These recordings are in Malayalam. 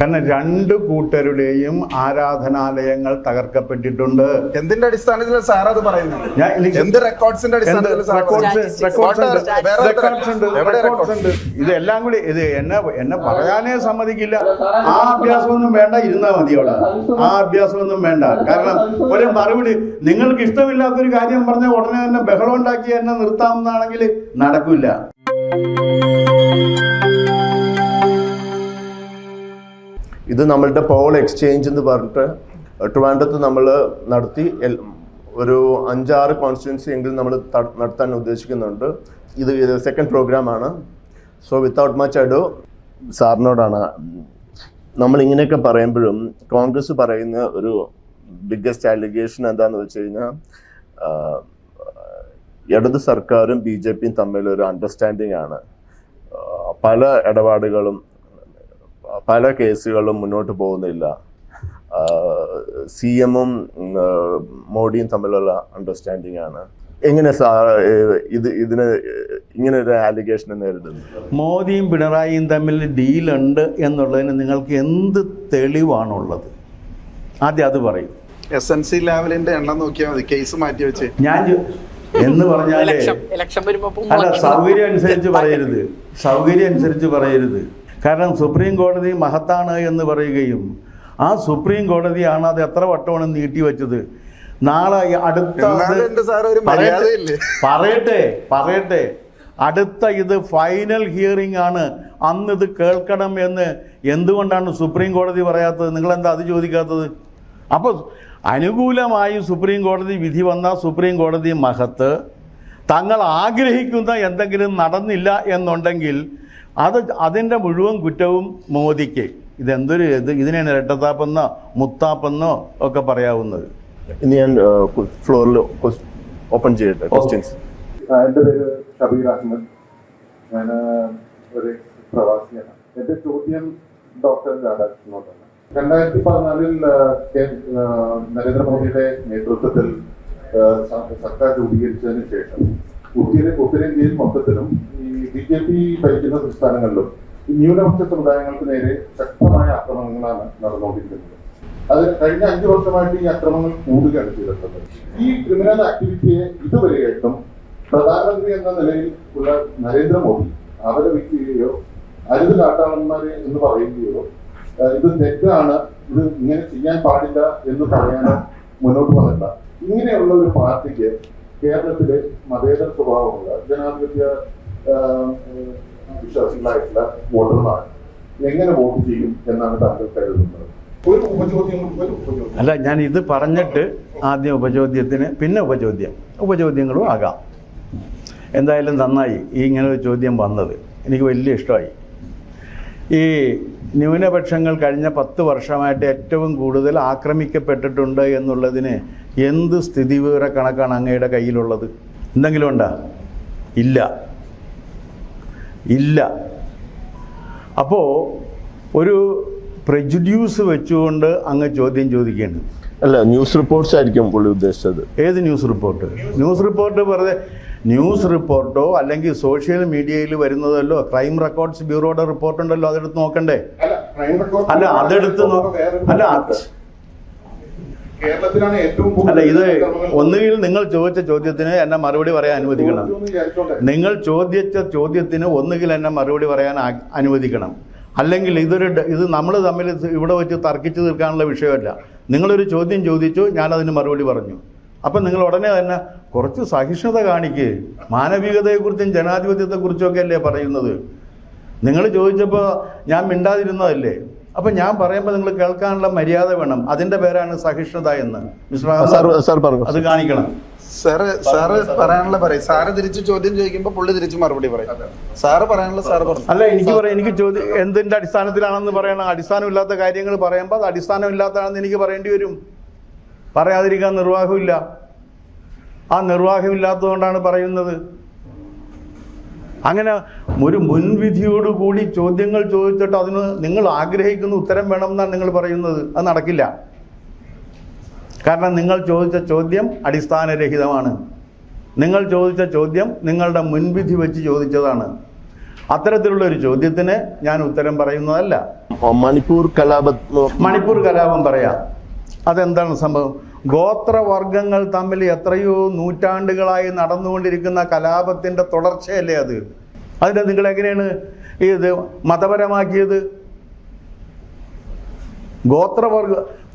കാരണം രണ്ട് കൂട്ടരുടെയും ആരാധനാലയങ്ങൾ തകർക്കപ്പെട്ടിട്ടുണ്ട്. എന്തിന്റെ അടിസ്ഥാനത്തിലാണ് സാർ അത് പറയുന്നത്? എന്ത് റെക്കോർഡ്സിന്റെ അടിസ്ഥാനത്തിൽ? ഇതെല്ലാം കൂടി ഇത് എന്നെ പറയാനേ സമ്മതിക്കില്ല. ആ അഭ്യാസമൊന്നും വേണ്ട, ഇരുന്നാ മതി അവിടെ. ആ അഭ്യാസമൊന്നും വേണ്ട. കാരണം ഒരു മറുപടി, നിങ്ങൾക്ക് ഇഷ്ടമില്ലാത്തൊരു കാര്യം പറഞ്ഞാൽ ഉടനെ തന്നെ ബഹളം ഉണ്ടാക്കി എന്നെ നിർത്താമെന്നാണെങ്കിൽ നടക്കില്ല. ഇത് നമ്മളുടെ പോൾ എക്സ്ചേഞ്ച് എന്ന് പറഞ്ഞിട്ട് ട്രിവാൻഡ്രത്ത് നമ്മൾ നടത്തി. ഒരു 5-6 കോൺസ്റ്റിറ്റ്യുവൻസി എങ്കിലും നമ്മൾ നടത്താൻ ഉദ്ദേശിക്കുന്നുണ്ട്. ഇത് സെക്കൻഡ് പ്രോഗ്രാമാണ്. സോ വിത്തൗട്ട് മച്ച് അഡോ സാറിനോടാണ്. നമ്മളിങ്ങനെയൊക്കെ പറയുമ്പോഴും കോൺഗ്രസ് പറയുന്ന ഒരു ബിഗ്ഗസ്റ്റ് അലിഗേഷൻ എന്താണെന്ന് വെച്ച് കഴിഞ്ഞാൽ ഇടത് സർക്കാരും BJPയും തമ്മിലൊരു അണ്ടർസ്റ്റാൻഡിംഗ് ആണ്. പല ഇടപാടുകളും പല കേസുകളും മുന്നോട്ട് പോകുന്നില്ല. CM-ഉം മോഡിയും തമ്മിലുള്ള അണ്ടർസ്റ്റാൻഡിംഗ് ആണ്. എങ്ങനെ ഇതിന് ഇങ്ങനെ ഒരു ആലിഗേഷനെ നേരിടുന്നത്? മോദിയും പിണറായിയും തമ്മിൽ ഡീലുണ്ട് എന്നുള്ളതിന് നിങ്ങൾക്ക് എന്ത് തെളിവാണുള്ളത്? ആദ്യം അത് പറയും. SNC ലെവലിന്റെ എണ്ണം നോക്കിയാൽ മതി, കേസ് മാറ്റി വെച്ച്. ഞാൻ എന്ന് പറഞ്ഞാലേ അല്ല, സൗകര്യം അനുസരിച്ച് പറയരുത്. കാരണം സുപ്രീം കോടതി മഹത്താണ് എന്ന് പറയുകയും ആ സുപ്രീം കോടതിയാണ് അത് എത്ര വട്ടമാണ് നീട്ടിവെച്ചത്. നാളെ അടുത്ത പറയട്ടെ അടുത്ത ഇത് ഫൈനൽ ഹിയറിംഗ് ആണ്, അന്ന് ഇത് കേൾക്കണം എന്ന് എന്തുകൊണ്ടാണ് സുപ്രീം കോടതി പറയാത്തത്? നിങ്ങളെന്താ അത് ചോദിക്കാത്തത്? അപ്പോൾ അനുകൂലമായി സുപ്രീം കോടതി വിധി വന്ന സുപ്രീം കോടതി മഹത്ത് തങ്ങൾ ആഗ്രഹിക്കുന്ന എന്തെങ്കിലും നടന്നില്ല എന്നുണ്ടെങ്കിൽ അതിൻ്റെ മുഴുവൻ കുറ്റവും മോദിക്ക്. ഇതിനെയാണ് ഇരട്ടത്താപ്പെന്നോ മുത്താപ്പെന്നോ ഒക്കെ പറയാവുന്നത്. ഇനി ഞാൻ ഫ്ലോറിൽ ഓപ്പൺ ചെയ്യട്ടെ ക്വസ്റ്റ്യൻസ്. എൻ്റെ പേര് ഷബീർ അഹമ്മദ്. ഞാൻ ഒരു പ്രവാസിയാണ്. എൻ്റെ ചോദ്യം ഡോക്ടർ രാധാകൃഷ്ണനോടാണ്. 2014 നരേന്ദ്രമോദിയുടെ നേതൃത്വത്തിൽ സർക്കാർ രൂപീകരിച്ചതിന് ശേഷം ഉത്തരേന്ത്യയിൽ മൊത്തത്തിലും ഈ BJP ഭരിക്കുന്ന സംസ്ഥാനങ്ങളിലും ന്യൂനപക്ഷ സമുദായങ്ങൾക്ക് നേരെ ശക്തമായ ആക്രമണങ്ങളാണ് നടന്നുകൊണ്ടിരിക്കുന്നത്. അത് കഴിഞ്ഞ 5 വർഷമായിട്ട് ഈ ആക്രമണങ്ങൾ കൂടുകയാണ് ചെയ്തിട്ടുള്ളത്. ഈ ക്രിമിനൽ ആക്ടിവിറ്റിയെ ഇതുവരെയായിട്ടും പ്രധാനമന്ത്രി എന്ന നിലയിൽ ഉള്ള നരേന്ദ്രമോദി അപലപിക്കുകയോ അരുത് കാട്ടാളന്മാരെ എന്ന് പറയുകയോ ഇത് തെറ്റാണ്, ഇത് ഇങ്ങനെ ചെയ്യാൻ പാടില്ല എന്ന് പറയാനോ മുന്നോട്ട് വന്നില്ല. ഇങ്ങനെയുള്ള ഒരു പാർട്ടിക്ക് കേരളത്തിലെ മതേതര സ്വഭാവമുള്ള ജനാധിപത്യ വിശ്വാസികളായിട്ടുള്ള വോട്ടർമാർ എങ്ങനെ വോട്ട് ചെയ്യും എന്നാണ് താങ്കൾ കരുതുന്നത്? ഒരു ഉപചോദ്യം. അല്ല, ഞാൻ ഇത് പറഞ്ഞിട്ട് ആദ്യം ഉപചോദ്യത്തിന് പിന്നെ ഉപചോദ്യങ്ങളും ആകാം. എന്തായാലും നന്നായി ഇങ്ങനെ ഒരു ചോദ്യം വന്നത്, എനിക്ക് വലിയ ഇഷ്ടമായി. ഈ ന്യൂനപക്ഷങ്ങൾ കഴിഞ്ഞ 10 വർഷമായിട്ട് ഏറ്റവും കൂടുതൽ ആക്രമിക്കപ്പെട്ടിട്ടുണ്ട് എന്നുള്ളതിന് എന്ത് സ്ഥിതിവിവര കണക്കാണ് അങ്ങയുടെ കയ്യിലുള്ളത്? എന്തെങ്കിലും ഉണ്ടോ? ഇല്ല. അപ്പോൾ ഒരു പ്രജുഡ്യൂസ് വെച്ചുകൊണ്ട് അങ്ങ് ചോദ്യം ചോദിക്കുകയാണ്. അല്ല, ന്യൂസ് റിപ്പോർട്ട്സ് ആയിരിക്കും പുള്ളി ഉദ്ദേശിച്ചത്. ഏത് ന്യൂസ് റിപ്പോർട്ട്? വെറുതെ ന്യൂസ് റിപ്പോർട്ടോ അല്ലെങ്കിൽ സോഷ്യൽ മീഡിയയിൽ വരുന്നതല്ലോ, ക്രൈം റെക്കോർഡ്സ് ബ്യൂറോയുടെ റിപ്പോർട്ട് ഉണ്ടല്ലോ, അതെടുത്ത് നോക്കണ്ടേ? അല്ല, അതെടുത്ത് ഇത് ഒന്നുകിൽ നിങ്ങൾ ചോദിച്ച ചോദ്യത്തിന് എന്നെ മറുപടി പറയാൻ അനുവദിക്കണം. നിങ്ങൾ ചോദിച്ച ചോദ്യത്തിന് ഒന്നുകിൽ എന്നെ മറുപടി പറയാൻ അനുവദിക്കണം. അല്ലെങ്കിൽ ഇത് നമ്മൾ തമ്മിൽ ഇവിടെ വെച്ച് തർക്കിച്ച് തീർക്കാനുള്ള വിഷയമല്ല. നിങ്ങളൊരു ചോദ്യം ചോദിച്ചു, ഞാനതിന് മറുപടി പറഞ്ഞു. അപ്പം നിങ്ങൾ ഉടനെ തന്നെ കുറച്ച് സഹിഷ്ണുത കാണിക്ക്. മാനവികതയെക്കുറിച്ചും ജനാധിപത്യത്തെക്കുറിച്ചും ഒക്കെ അല്ലേ പറയുന്നത്. നിങ്ങൾ ചോദിച്ചപ്പോൾ ഞാൻ മിണ്ടാതിരുന്നതല്ലേ? അപ്പം ഞാൻ പറയുമ്പോൾ നിങ്ങൾ കേൾക്കാനുള്ള മര്യാദ വേണം. അതിൻ്റെ പേരാണ് സഹിഷ്ണുത എന്ന്. അത് കാണിക്കണം. സാറ് പറയാനുള്ള പറയും. സാറ് തിരിച്ച് ചോദ്യം ചോദിക്കുമ്പോൾ പുള്ളി തിരിച്ച് മറുപടി പറയും. സാറ് പറയാനുള്ള സാറ് പറഞ്ഞു. അല്ല, എനിക്ക് ചോദ്യം എന്തിൻ്റെ അടിസ്ഥാനത്തിലാണെന്ന് പറയണം. അടിസ്ഥാനമില്ലാത്ത കാര്യങ്ങൾ പറയുമ്പോൾ അത് അടിസ്ഥാനമില്ലാത്തതാണെന്ന് എനിക്ക് പറയേണ്ടി വരും. പറയാതിരിക്കാൻ നിർവാഹമില്ല. ആ നിർവാഹമില്ലാത്തതുകൊണ്ടാണ് പറയുന്നത്. അങ്ങനെ ഒരു മുൻവിധിയോടുകൂടി ചോദ്യങ്ങൾ ചോദിച്ചിട്ട് അതിന് നിങ്ങൾ ആഗ്രഹിക്കുന്ന ഉത്തരം വേണമെന്നാണ് നിങ്ങൾ പറയുന്നത്. അത് നടക്കില്ല. കാരണം നിങ്ങൾ ചോദിച്ച ചോദ്യം അടിസ്ഥാനരഹിതമാണ്. നിങ്ങൾ ചോദിച്ച ചോദ്യം നിങ്ങളുടെ മുൻവിധി വെച്ച് ചോദിച്ചതാണ്. അത്തരത്തിലുള്ള ഒരു ചോദ്യത്തിന് ഞാൻ ഉത്തരം പറയുന്നതല്ല. മണിപ്പൂർ മണിപ്പൂർ കലാപം പറയാം. അതെന്താണ് സംഭവം? ഗോത്രവർഗങ്ങൾ തമ്മിൽ എത്രയോ നൂറ്റാണ്ടുകളായി നടന്നുകൊണ്ടിരിക്കുന്ന കലാപത്തിൻ്റെ തുടർച്ചയല്ലേ അത്? അതിനെ നിങ്ങൾ എങ്ങനെയാണ് ഇത് മതപരമാക്കിയത്?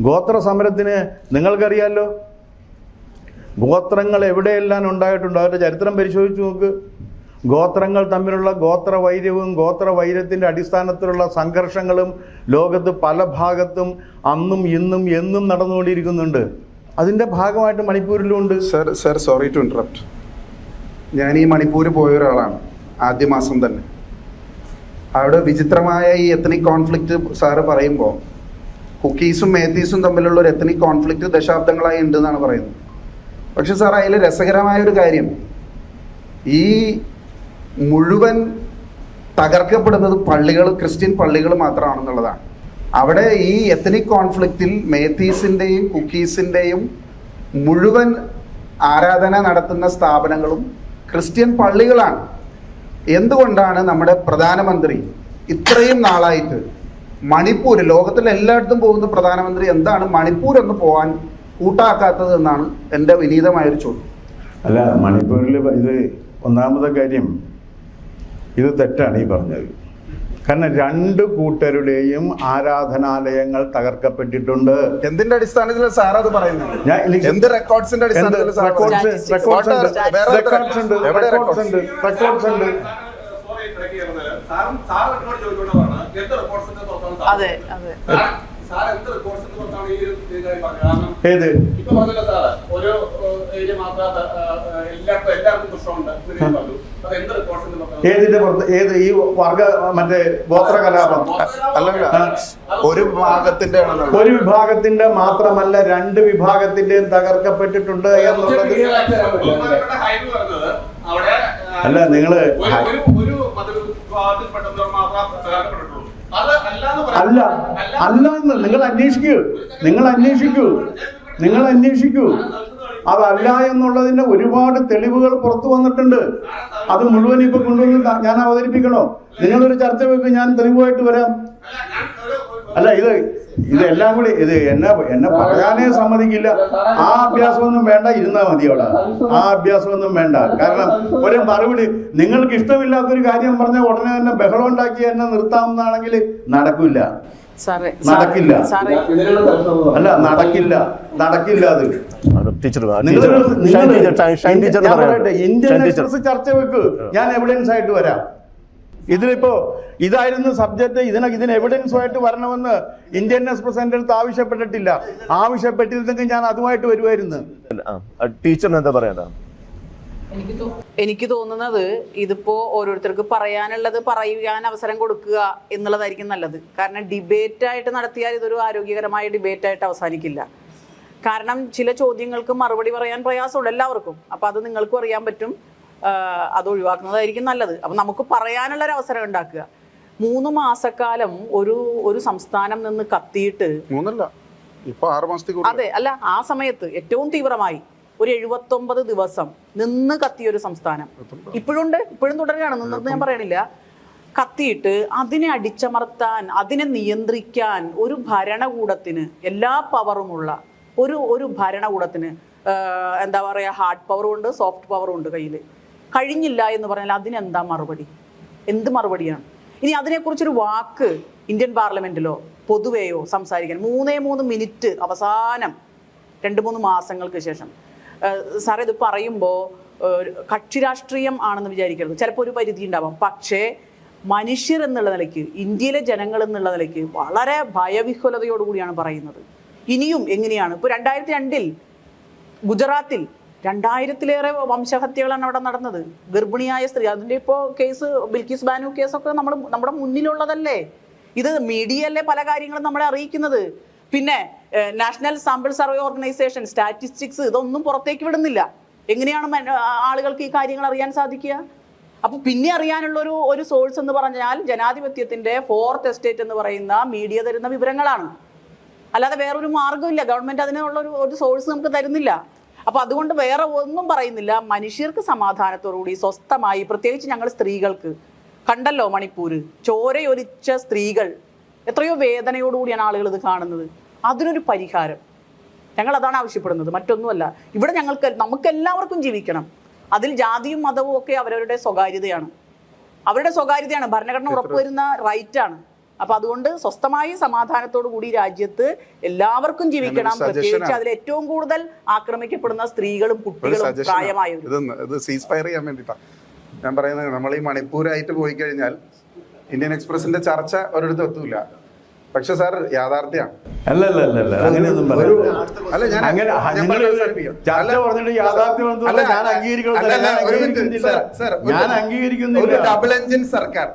ഗോത്ര സമരത്തിന് നിങ്ങൾക്കറിയാമല്ലോ, ഗോത്രങ്ങൾ എവിടെയെല്ലാം ഉണ്ടായിട്ടുണ്ട്. അവരുടെ ചരിത്രം പരിശോധിച്ച് നോക്ക്. ഗോത്രങ്ങൾ തമ്മിലുള്ള ഗോത്രവൈര്യവും ഗോത്രവൈര്യത്തിൻ്റെ അടിസ്ഥാനത്തിലുള്ള സംഘർഷങ്ങളും ലോകത്ത് പല ഭാഗത്തും അന്നും ഇന്നും എന്നും നടന്നുകൊണ്ടിരിക്കുന്നുണ്ട്. അതിൻ്റെ ഭാഗമായിട്ട് മണിപ്പൂരിലുണ്ട്. Sir sorry to interrupt. ഞാൻ ഈ മണിപ്പൂർ പോയ ഒരാളാണ് ആദ്യ മാസം തന്നെ. അവിടെ വിചിത്രമായ ഈ എത്നിക് കോൺഫ്ലിക്റ്റ് സാറ് പറയുമ്പോൾ കുക്കീസും മേത്തീസും തമ്മിലുള്ള ഒരു എത്നിക് കോൺഫ്ലിക്റ്റ് ദശാബ്ദങ്ങളായി ഉണ്ടെന്നാണ് പറയുന്നത്. പക്ഷെ സാർ അതിൽ രസകരമായ ഒരു കാര്യം, ഈ മുഴുവൻ തകർക്കപ്പെടുന്നത് പള്ളികൾ, ക്രിസ്ത്യൻ പള്ളികൾ മാത്രമാണെന്നുള്ളതാണ്. അവിടെ ഈ എത്നിക് കോൺഫ്ലിക്റ്റിൽ മേത്തീസിൻ്റെയും കുക്കീസിൻ്റെയും മുഴുവൻ ആരാധന നടത്തുന്ന സ്ഥാപനങ്ങളും ക്രിസ്ത്യൻ പള്ളികളാണ്. എന്തുകൊണ്ടാണ് നമ്മുടെ പ്രധാനമന്ത്രി ഇത്രയും നാളായിട്ട് മണിപ്പൂർ, ലോകത്തിൽ എല്ലായിടത്തും പോകുന്ന പ്രധാനമന്ത്രി എന്താണ് മണിപ്പൂർ ഒന്ന് പോകാൻ കൂട്ടാക്കാത്തത് എന്നാണ് എൻ്റെ വിനീതമായൊരു ചോദ്യം. അല്ല, മണിപ്പൂരിൽ ഇത് ഒന്നാമത്തെ കാര്യം, ഇത് തെറ്റാണ് ഈ പറഞ്ഞത്. കാരണം രണ്ട് കൂട്ടരുടെയും ആരാധനാലയങ്ങൾ തകർക്കപ്പെട്ടിട്ടുണ്ട്. എന്തിന്റെ അടിസ്ഥാനത്തിൽ സാർ അത് പറയുന്നത്? എന്ത് റെക്കോർഡ്സിന്റെ അടിസ്ഥാനത്തിൽ? അതെ അതെ. ഏത് ഒരു ഏരിയ മാത്രം എല്ലാവർക്കും പ്രശ്നമുണ്ട്. ഏതിന്റെ പുറത്ത്? ഏത് ഈ വർഗ മറ്റേ ഗോത്ര കലാപം? അല്ലല്ല, ഒരു വിഭാഗത്തിന്റെ ഒരു വിഭാഗത്തിന്റെ മാത്രമല്ല, രണ്ട് വിഭാഗത്തിന്റെയും തകർക്കപ്പെട്ടിട്ടുണ്ട് എന്നുള്ളത്. അല്ല, നിങ്ങള് അല്ല എന്ന് നിങ്ങൾ അന്വേഷിക്കൂ. അതല്ല എന്നുള്ളതിന്റെ ഒരുപാട് തെളിവുകൾ പുറത്തു വന്നിട്ടുണ്ട്. അത് മുഴുവൻ ഇപ്പൊ കൊണ്ടുവന്ന് ഞാൻ അവതരിപ്പിക്കണോ? നിങ്ങളൊരു ചർച്ച വെക്കും, ഞാൻ തെളിവുമായിട്ട് വരാം. അല്ല, ഇതെല്ലാം കൂടി എന്നെ പറയാനേ സമ്മതിക്കില്ല. ആ അഭ്യാസമൊന്നും വേണ്ട, ഇരുന്നാ മതി അവിടെ. ആ അഭ്യാസമൊന്നും വേണ്ട. കാരണം ഒരു മറുപടി, നിങ്ങൾക്ക് ഇഷ്ടമില്ലാത്തൊരു കാര്യം പറഞ്ഞാൽ ഉടനെ തന്നെ ബഹളം ഉണ്ടാക്കി എന്നെ നിർത്താമെന്നാണെങ്കിൽ നടക്കില്ല. അല്ല, നടക്കില്ല അത്. ഇന്ത്യൻ എക്സ്പ്രസ് ചർച്ച വെക്ക്, ഞാൻ എവിഡൻസ് ആയിട്ട് വരാം. ഇതിലിപ്പോ ഇതായിരുന്നു സബ്ജക്ട്, ഇതിന് എവിഡൻസുമായിട്ട് വരണമെന്ന് ഇന്ത്യൻ എക്സ്പ്രസ് എൻ്റെ അടുത്ത് ആവശ്യപ്പെട്ടിട്ടില്ല. ആവശ്യപ്പെട്ടിരുന്നെങ്കിൽ ഞാൻ അതുമായിട്ട് വരുമായിരുന്നു. ടീച്ചറിന് എന്താ പറയാ? എനിക്ക് തോന്നുന്നത് ഇതിപ്പോ ഓരോരുത്തർക്ക് പറയാനുള്ളത് പറയാൻ അവസരം കൊടുക്കുക എന്നുള്ളതായിരിക്കും നല്ലത്. കാരണം ഡിബേറ്റായിട്ട് നടത്തിയാൽ ഇതൊരു ആരോഗ്യകരമായ ഡിബേറ്റായിട്ട് അവസാനിക്കില്ല. കാരണം ചില ചോദ്യങ്ങൾക്ക് മറുപടി പറയാൻ പ്രയാസമുണ്ട് എല്ലാവർക്കും. അപ്പം അത് നിങ്ങൾക്കും അറിയാൻ പറ്റും. അത് ഒഴിവാക്കുന്നതായിരിക്കും നല്ലത്. അപ്പം നമുക്ക് പറയാനുള്ളൊരു അവസരം ഉണ്ടാക്കുക. 3 മാസക്കാലം ഒരു സംസ്ഥാനം നിന്ന് കത്തിയിട്ട്, 6 മാസത്തേക്ക്, അതെ, അല്ല, ആ സമയത്ത് ഏറ്റവും തീവ്രമായി ഒരു 79 ദിവസം നിന്ന് കത്തിയൊരു സംസ്ഥാനം ഇപ്പോഴും തുടരുകയാണ്. നിന്നത് ഞാൻ പറയണില്ല. കത്തിയിട്ട് അതിനെ അടിച്ചമർത്താൻ, അതിനെ നിയന്ത്രിക്കാൻ ഒരു ഭരണകൂടത്തിന്, എല്ലാ പവറുമുള്ള ഒരു ഭരണകൂടത്തിന്, എന്താ പറയുക, ഹാർഡ് പവറും ഉണ്ട്, സോഫ്റ്റ് പവറും ഉണ്ട് കയ്യിൽ, കഴിഞ്ഞില്ല എന്ന് പറഞ്ഞാൽ അതിനെന്താ മറുപടി? എന്ത് മറുപടിയാണ്? ഇനി അതിനെക്കുറിച്ചൊരു വാക്ക് ഇന്ത്യൻ പാർലമെന്റിലോ പൊതുവെയോ സംസാരിക്കാൻ 3 മിനിറ്റ് അവസാനം 2-3 മാസങ്ങൾക്ക് ശേഷം. സാറേ, ഇത് പറയുമ്പോൾ കക്ഷി രാഷ്ട്രീയം ആണെന്ന് വിചാരിക്കരുത്. ചിലപ്പോൾ ഒരു പരിധി ഉണ്ടാവാം. പക്ഷേ മനുഷ്യർ എന്നുള്ള നിലയ്ക്ക്, ഇന്ത്യയിലെ ജനങ്ങൾ എന്നുള്ള നിലയ്ക്ക് വളരെ ഭയവിഹ്വലതയോടുകൂടിയാണ് പറയുന്നത്. ഇനിയും എങ്ങനെയാണ്? ഇപ്പോൾ 2002 ഗുജറാത്തിൽ 2000-ലേറെ വംശഹത്യകളാണ് അവിടെ നടന്നത്. ഗർഭിണിയായ സ്ത്രീ, അതിൻ്റെ ഇപ്പോൾ കേസ്, ബിൽക്കിസ് ബാനു കേസൊക്കെ നമ്മുടെ മുന്നിലുള്ളതല്ലേ? ഇത് മീഡിയയല്ലേ പല കാര്യങ്ങളും നമ്മളെ അറിയിക്കുന്നത്. പിന്നെ national sample survey organisation, statistics, ഇതൊന്നും പുറത്തേക്ക് വിടുന്നില്ല. എങ്ങനെയാണ് ആളുകൾക്ക് ഈ കാര്യങ്ങൾ അറിയാൻ സാധിക്കുക? അപ്പോൾ പിന്നെ അറിയാനുള്ള ഒരു സോഴ്സ് എന്ന് പറഞ്ഞാൽ ജനാധിപത്യത്തിൻ്റെ 4th എസ്റ്റേറ്റ് എന്ന് പറയുന്ന മീഡിയ തരുന്ന വിവരങ്ങളാണ്. അല്ലാതെ വേറൊരു മാർഗ്ഗമില്ല. ഗവൺമെൻറ് അതിനുള്ള ഒരു സോഴ്സ് നമുക്ക് തരുന്നില്ല. അപ്പോൾ അതുകൊണ്ട് വേറെ ഒന്നും പറയുന്നില്ല. മനുഷ്യർക്ക് സമാധാനത്തോടുകൂടി സ്വസ്ഥമായി, പ്രത്യേകിച്ച് ഞങ്ങൾ സ്ത്രീകൾക്ക് കണ്ടല്ലോ മണിപ്പൂര്, ചോരയൊലിച്ച സ്ത്രീകൾ, എത്രയോ വേദനയോടുകൂടിയാണ് ആളുകൾ ഇത് കാണുന്നത്. അതിനൊരു പരിഹാരം ഞങ്ങൾ അതാണ് ആവശ്യപ്പെടുന്നത്, മറ്റൊന്നുമല്ല. ഇവിടെ നമുക്കെല്ലാവർക്കും ജീവിക്കണം. അതിൽ ജാതിയും മതവും ഒക്കെ അവരവരുടെ സ്വകാര്യതയാണ്, ഭരണഘടന ഉറപ്പുവരുന്ന റൈറ്റാണ്. അപ്പൊ അതുകൊണ്ട് സ്വസ്ഥമായി സമാധാനത്തോടു കൂടി രാജ്യത്ത് എല്ലാവർക്കും ജീവിക്കണം. പ്രത്യേകിച്ച് അതിൽ ഏറ്റവും കൂടുതൽ ആക്രമിക്കപ്പെടുന്ന സ്ത്രീകളും കുട്ടികളും പ്രായമായവരും. ഇത് സീസ്ഫയർ ചെയ്യാൻ വേണ്ടിയിട്ടാണ് ഞാൻ പറയുന്നത്. നമ്മൾ ഈ മണിപ്പൂരായിട്ട് പോയി കഴിഞ്ഞാൽ ഇന്ത്യൻ എക്സ്പ്രസിന്റെ ചർച്ച ഒരിടത്തും എത്തൂല. പക്ഷെ സാർ യാഥാർത്ഥ്യമാണ്. അല്ല അങ്ങനെയൊന്നും പറയരുത്. അല്ല ഞാൻ അങ്ങനെ നിങ്ങൾ ചർച്ച പറഞ്ഞിട്ട് യാഥാർത്ഥ്യം അല്ല, ഞാൻ അംഗീകരിക്കുന്നില്ല. ഒരു ഡബിൾ എഞ്ചിൻ സർക്കാർ,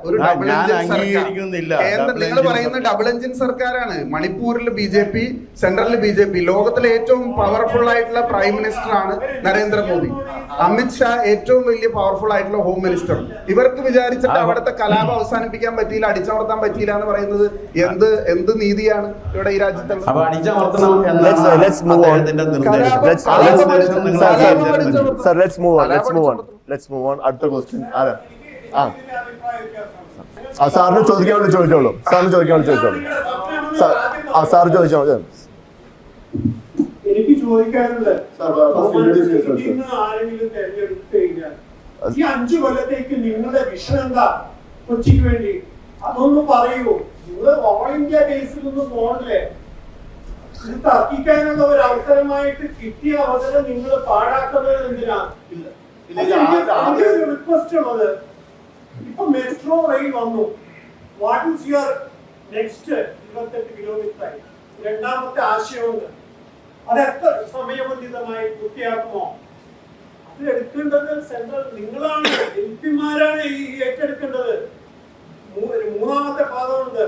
നിങ്ങൾ പറയുന്ന ഡബിൾ എഞ്ചിൻ സർക്കാരാണ്. മണിപ്പൂരിൽ BJP, സെൻട്രലിൽ BJP. ലോകത്തിലെ ഏറ്റവും പവർഫുൾ ആയിട്ടുള്ള പ്രൈം മിനിസ്റ്റർ ആണ് നരേന്ദ്രമോദി. അമിത് ഷാ ഏറ്റവും വലിയ പവർഫുൾ ആയിട്ടുള്ള ഹോം മിനിസ്റ്റർ. ഇവർക്ക് വിചാരിച്ചിട്ട് അവിടുത്തെ കലാപം അവസാനിപ്പിക്കാൻ പറ്റിയില്ല, അടിച്ചമർത്താൻ പറ്റിയില്ല എന്ന് പറയുന്നത് എന്ത് നീതിയാണ് ഇവിടെ ഈ രാജ്യത്ത്? Let's move on. Sir, let's move on. അടുത്ത ക്വസ്റ്റ്യൻ ആരാ? സാറിന് ചോദിക്കാനുള്ള ചോദിച്ചോളൂ. സാർ ചോദിച്ചോളൂ. എനിക്ക് ചോദിക്കാറുണ്ട്, ആരെങ്കിലും തെരഞ്ഞെടുത്തു കഴിഞ്ഞാൽ ഈ 5 കൊല്ലത്തേക്ക് നിങ്ങളുടെ വിഷൻ എന്താ കൊച്ചിക്ക് വേണ്ടി? അതൊന്ന് പറയൂ. നിങ്ങൾ ഓൾ ഇന്ത്യ ബേസിൽ ഒന്നും പോകണില്ലേ? ഇത് തർക്കിക്കാനുള്ള ഒരു അവസരമായിട്ട് കിട്ടിയ അവസരം നിങ്ങൾ പാഴാക്കുന്നത് എന്തിനാ? ഒരു റിക്വസ്റ്റ് ഉള്ളത്, ഇപ്പൊ മെട്രോ റെയിൽ വന്നു. What is your next 28 kilometre ആയി രണ്ടാമത്തെ ആശയമുണ്ട്. അത് എത്ര സമയബന്ധിതമായി പൂർത്തിയാക്കുമോ? അത് എടുക്കേണ്ടത് സെൻട്രൽ നിങ്ങളാണ്, എംപിമാരാണ് ഈ ഏറ്റെടുക്കേണ്ടത്. മൂന്നാമത്തെ പാതമുണ്ട്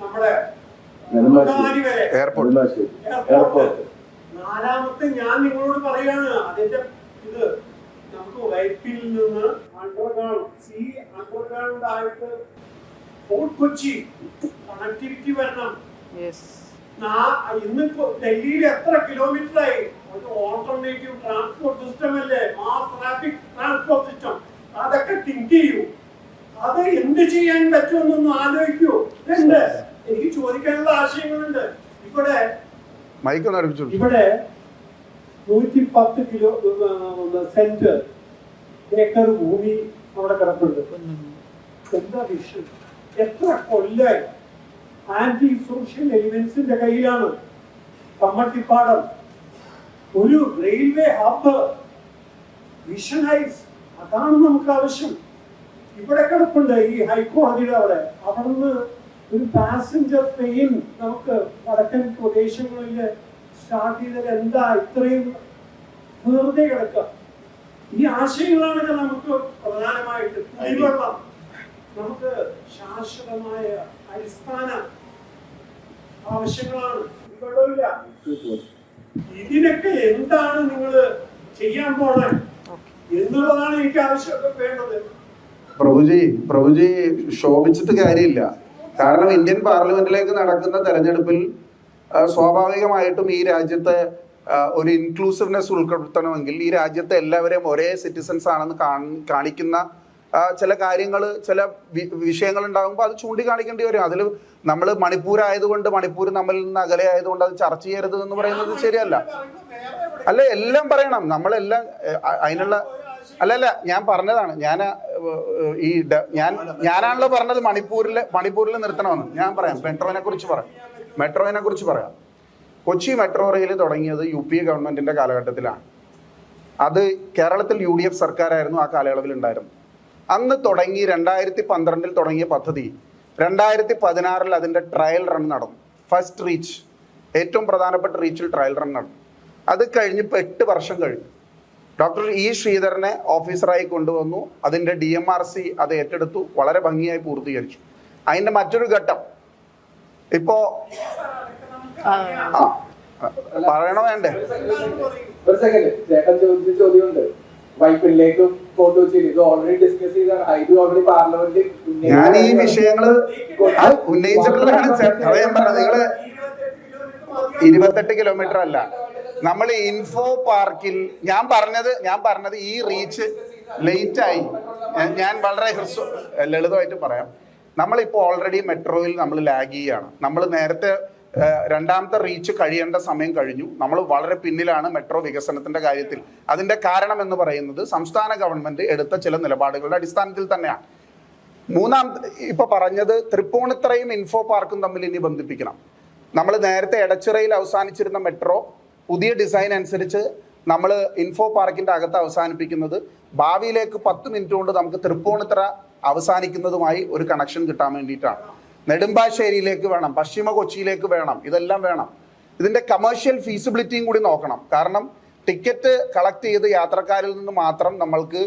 നമ്മുടെ എയർപോർട്ട്. നാലാമത്തെ ഞാൻ നിങ്ങളോട് പറയാണ്, അതിന്റെ ഇത് നമുക്ക് വൈപ്പിൽ നിന്ന് അണ്ടർഗ്രൗണ്ട് ആയിട്ട് ഫോർട്ട് കൊച്ചി കണക്ടിവിറ്റി വരണം. ഇന്നിപ്പോ ഡൽഹിയിൽ എത്ര കിലോമീറ്റർ ആയി? ഒരു ഓൾട്ടർനേറ്റീവ് ട്രാൻസ്പോർട്ട് സിസ്റ്റം അല്ലേ, മാസ് റാപ്പിഡ് ട്രാൻസ്പോർട്ട് സിസ്റ്റം. അതൊക്കെ തിങ്ക് ചെയ്യൂ. അത് എന്ത് ചെയ്യാൻ പറ്റുമെന്നൊന്ന് ആലോചിക്കൂ. എനിക്ക് ചോദിക്കാനുള്ള ആശയങ്ങളുണ്ട്. ഇവിടെ 110 സെന്റ് ഏക്കർ ഭൂമി അവിടെ കിടപ്പുണ്ട്. എന്താ വിഷയം? എത്ര കൊല്ലായി ആന്റി സോഷ്യൽ എലിമെന്റ്സിന്റെ കയ്യിലാണ് കമ്മട്ടിപ്പാടം. ഒരു റെയിൽവേ ഹബ്ബ് വിഷനൈസ്, അതാണ് നമുക്ക് ആവശ്യം. ഇവിടെ കിടപ്പുണ്ട് ഈ ഹൈക്കോടതിയുടെ അവിടെ നിന്ന് ഒരു പാസഞ്ചർ ട്രെയിൻ നമുക്ക് വടക്കൻ പ്രദേശങ്ങളിൽ സ്റ്റാർട്ട് ചെയ്താൽ എന്താ ഇത്രയും വെറുതെ കിടക്കുക? ഈ ആശയങ്ങളാണ് നമുക്ക് പ്രധാനമായിട്ട്. കുടിവെള്ളം, നമുക്ക് ശാശ്വതമായ അടിസ്ഥാന ആവശ്യങ്ങളാണ്. കുടിവെള്ളമില്ല. ഇതിനൊക്കെ എന്താണ് നിങ്ങൾ ചെയ്യാൻ പോണേ എന്നുള്ളതാണ് എനിക്ക് ആവശ്യം വേണ്ടത്. പ്രഭുജി ശോഭിച്ചിട്ട് കാര്യമില്ല. കാരണം ഇന്ത്യൻ പാർലമെന്റിലേക്ക് നടക്കുന്ന തെരഞ്ഞെടുപ്പിൽ സ്വാഭാവികമായിട്ടും ഈ രാജ്യത്തെ ഒരു ഇൻക്ലൂസീവ്നെസ് ഉൾപ്പെടുത്തണമെങ്കിൽ ഈ രാജ്യത്തെ എല്ലാവരെയും ഒരേ സിറ്റിസൺസ് ആണെന്ന് കാണിക്കുന്ന ചില കാര്യങ്ങൾ, ചില വിഷയങ്ങൾ ഉണ്ടാകുമ്പോൾ അത് ചൂണ്ടിക്കാണിക്കേണ്ടി വരും. അതിൽ നമ്മൾ മണിപ്പൂർ ആയതുകൊണ്ട്, മണിപ്പൂർ നമ്മളിൽ നിന്ന് അകലെ ആയതുകൊണ്ട് അത് ചർച്ച ചെയ്യരുത് എന്ന് പറയുന്നത് ശരിയല്ല. അല്ല, എല്ലാം പറയണം. നമ്മളെല്ലാം അതിനുള്ള അല്ലല്ല ഞാൻ പറഞ്ഞതാണ്. ഞാനാണല്ലോ പറഞ്ഞത് മണിപ്പൂരിൽ നിർത്തണമെന്ന്. ഞാൻ പറയാം, മെട്രോനെ കുറിച്ച് പറയാം. കൊച്ചി മെട്രോ റെയിൽ തുടങ്ങിയത് UPA ഗവൺമെന്റിന്റെ കാലഘട്ടത്തിലാണ്. അത് കേരളത്തിൽ UDF സർക്കാരായിരുന്നു ആ കാലയളവിൽ ഉണ്ടായിരുന്നു. അന്ന് തുടങ്ങി 2012 തുടങ്ങിയ പദ്ധതി 2016 അതിന്റെ ട്രയൽ റൺ നടന്നു. ഫസ്റ്റ് റീച്ച്, ഏറ്റവും പ്രധാനപ്പെട്ട റീച്ചിൽ ട്രയൽ റൺ നടന്നു. അത് കഴിഞ്ഞിപ്പോൾ 8 വർഷം കഴിഞ്ഞു. Doctor E. ശ്രീധരനെ ഓഫീസറായി കൊണ്ടുവന്നു. അതിൻ്റെ DMRC അത് ഏറ്റെടുത്തു, വളരെ ഭംഗിയായി പൂർത്തീകരിച്ചു. അതിൻ്റെ മറ്റൊരു ഘട്ടം ഇപ്പോ പറയണോ വേണ്ടേ? ഒരു സെക്കൻഡ്, ചേട്ടൻ ചോദിച്ച ചോദ്യമുണ്ട്. വൈപ്പിലേക്കും ഞാൻ ഈ വിഷയങ്ങള് ഉന്നയിച്ചിട്ടുള്ളതാണ്. ഞാൻ പറഞ്ഞത് നിങ്ങള് 28 കിലോമീറ്റർ അല്ല, നമ്മൾ ഇൻഫോ പാർക്കിൽ ഞാൻ പറഞ്ഞത് ഈ റീച്ച് ലേറ്റ് ആയി. ഞാൻ വളരെ ലളിതമായിട്ട് പറയാം. നമ്മളിപ്പോൾ ഓൾറെഡി മെട്രോയിൽ നമ്മൾ ലാഗ് ചെയ്യുകയാണ്. നമ്മൾ നേരത്തെ രണ്ടാമത്തെ റീച്ച് കഴിയേണ്ട സമയം കഴിഞ്ഞു. നമ്മൾ വളരെ പിന്നിലാണ് മെട്രോ വികസനത്തിന്റെ കാര്യത്തിൽ. അതിന്റെ കാരണം എന്ന് പറയുന്നത് സംസ്ഥാന ഗവൺമെന്റ് എടുത്ത ചില നിലപാടുകളുടെ അടിസ്ഥാനത്തിൽ തന്നെയാണ്. ഇപ്പൊ പറഞ്ഞത് തൃപ്പൂണിത്തറയും ഇൻഫോ പാർക്കും തമ്മിൽ ഇനി ബന്ധിപ്പിക്കണം. നമ്മൾ നേരത്തെ എടച്ചിറയിൽ അവസാനിച്ചിരുന്ന മെട്രോ പുതിയ ഡിസൈൻ അനുസരിച്ച് നമ്മൾ ഇൻഫോ പാർക്കിന്റെ അകത്ത് അവസാനിപ്പിക്കുന്നത് ഭാവിയിലേക്ക് 10 മിനിറ്റ് കൊണ്ട് നമുക്ക് തൃപ്പൂണിത്തറ അവസാനിക്കുന്നതുമായി ഒരു കണക്ഷൻ കിട്ടാൻ വേണ്ടിയിട്ടാണ്. നെടുമ്പാശ്ശേരിയിലേക്ക് വേണം, പശ്ചിമ കൊച്ചിയിലേക്ക് വേണം, ഇതെല്ലാം വേണം. ഇതിന്റെ കമേഴ്ഷ്യൽ ഫീസിബിലിറ്റിയും കൂടി നോക്കണം. കാരണം ടിക്കറ്റ് കളക്ട് ചെയ്ത് യാത്രക്കാരിൽ നിന്ന് മാത്രം നമ്മൾക്ക്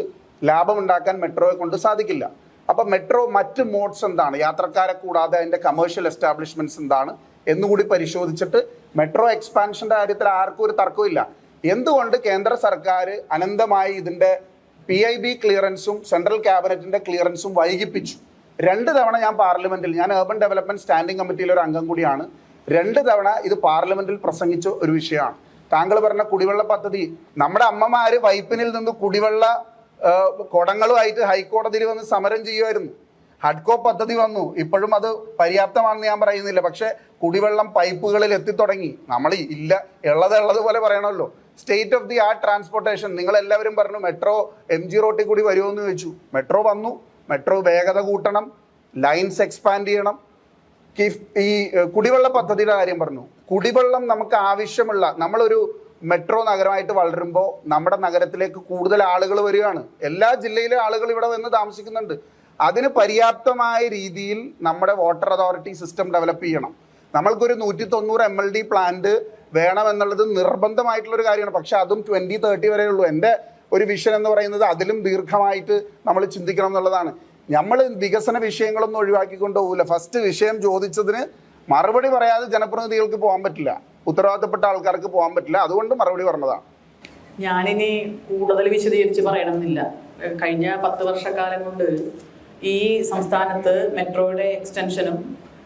ലാഭമുണ്ടാക്കാൻ മെട്രോയെ കൊണ്ട് സാധിക്കില്ല. അപ്പം മെട്രോ മറ്റ് മോഡ്സ് എന്താണ്, യാത്രക്കാരെ കൂടാതെ അതിന്റെ കമേഴ്ഷ്യൽ എസ്റ്റാബ്ലിഷ്മെന്റ്സ് എന്താണ് എന്നുകൂടി പരിശോധിച്ചിട്ട് മെട്രോ എക്സ്പാൻഷന്റെ കാര്യത്തിൽ ആർക്കും ഒരു തർക്കമില്ല. എന്തുകൊണ്ട് കേന്ദ്ര സർക്കാർ അനന്തമായി ഇതിന്റെ PIB ക്ലിയറൻസും സെൻട്രൽ ക്യാബിനറ്റിന്റെ ക്ലിയറൻസും വൈകിപ്പിച്ചു? 2 തവണ ഞാൻ പാർലമെന്റിൽ, ഞാൻ അർബൻ ഡെവലപ്മെന്റ് സ്റ്റാൻഡിംഗ് കമ്മിറ്റിയിലെ ഒരു അംഗം കൂടിയാണ്, 2 തവണ ഇത് പാർലമെന്റിൽ പ്രസംഗിച്ച ഒരു വിഷയമാണ്. താങ്കൾ പറഞ്ഞ കുടിവെള്ള പദ്ധതി, നമ്മുടെ അമ്മമാര് വൈപ്പിനിൽ നിന്ന് കുടിവെള്ള കുടങ്ങളുമായിട്ട് ഹൈക്കോടതിയിൽ വന്ന് സമരം ചെയ്യുമായിരുന്നു. ഹഡ്കോ പദ്ധതി വന്നു, ഇപ്പോഴും അത് പര്യാപ്തമാണെന്ന് ഞാൻ പറയുന്നില്ല. പക്ഷെ കുടിവെള്ളം പൈപ്പുകളിൽ എത്തിത്തുടങ്ങി. നമ്മൾ ഇല്ല ഉള്ളതുപോലെ പറയണമല്ലോ. State of the art transportation, നിങ്ങൾ എല്ലാവരും പറഞ്ഞു മെട്രോ MG റോട്ടിൽ കൂടി വരുമോ എന്ന് ചോദിച്ചു. മെട്രോ വന്നു. മെട്രോ വേഗത കൂട്ടണം, ലൈൻസ് എക്സ്പാൻഡ് ചെയ്യണം. ഈ കുടിവെള്ള പദ്ധതിയുടെ കാര്യം പറഞ്ഞു. കുടിവെള്ളം നമുക്ക് ആവശ്യമുള്ള, നമ്മളൊരു മെട്രോ നഗരമായിട്ട് വളരുമ്പോൾ നമ്മുടെ നഗരത്തിലേക്ക് കൂടുതൽ ആളുകൾ വരികയാണ്. എല്ലാ ജില്ലയിലെ ആളുകൾ ഇവിടെ വന്ന് താമസിക്കുന്നുണ്ട്. അതിന് പര്യാപ്തമായ രീതിയിൽ നമ്മുടെ വാട്ടർ അതോറിറ്റി സിസ്റ്റം ഡെവലപ്പ് ചെയ്യണം. നമ്മൾക്കൊരു 190 MLD പ്ലാന്റ് വേണമെന്നുള്ളത് നിർബന്ധമായിട്ടുള്ളൊരു കാര്യമാണ്. പക്ഷെ അതും 2030 വരെയുള്ളൂ. എൻ്റെ ഒരു വിഷൻ എന്ന് പറയുന്നത് അതിലും ദീർഘമായിട്ട് നമ്മൾ ചിന്തിക്കണം എന്നുള്ളതാണ്. നമ്മൾ വികസന വിഷയങ്ങളൊന്നും ഒഴിവാക്കിക്കൊണ്ട് പോകില്ല. ഫസ്റ്റ് വിഷയം ചോദിച്ചതിന് മറുപടി പറയാതെ ജനപ്രതിനിധികൾക്ക് പോകാൻ പറ്റില്ല, ഉത്തരവാദിത്തപ്പെട്ട ആൾക്കാർക്ക് പോകാൻ പറ്റില്ല. അതുകൊണ്ട് മറുപടി പറഞ്ഞതാണ്. ഞാനിനി കൂടുതൽ വിശദീകരിച്ച് പറയണമെന്നില്ല. കഴിഞ്ഞ 10 വർഷക്കാലം കൊണ്ട് ഈ സംസ്ഥാനത്ത് മെട്രോയുടെ എക്സ്റ്റൻഷനും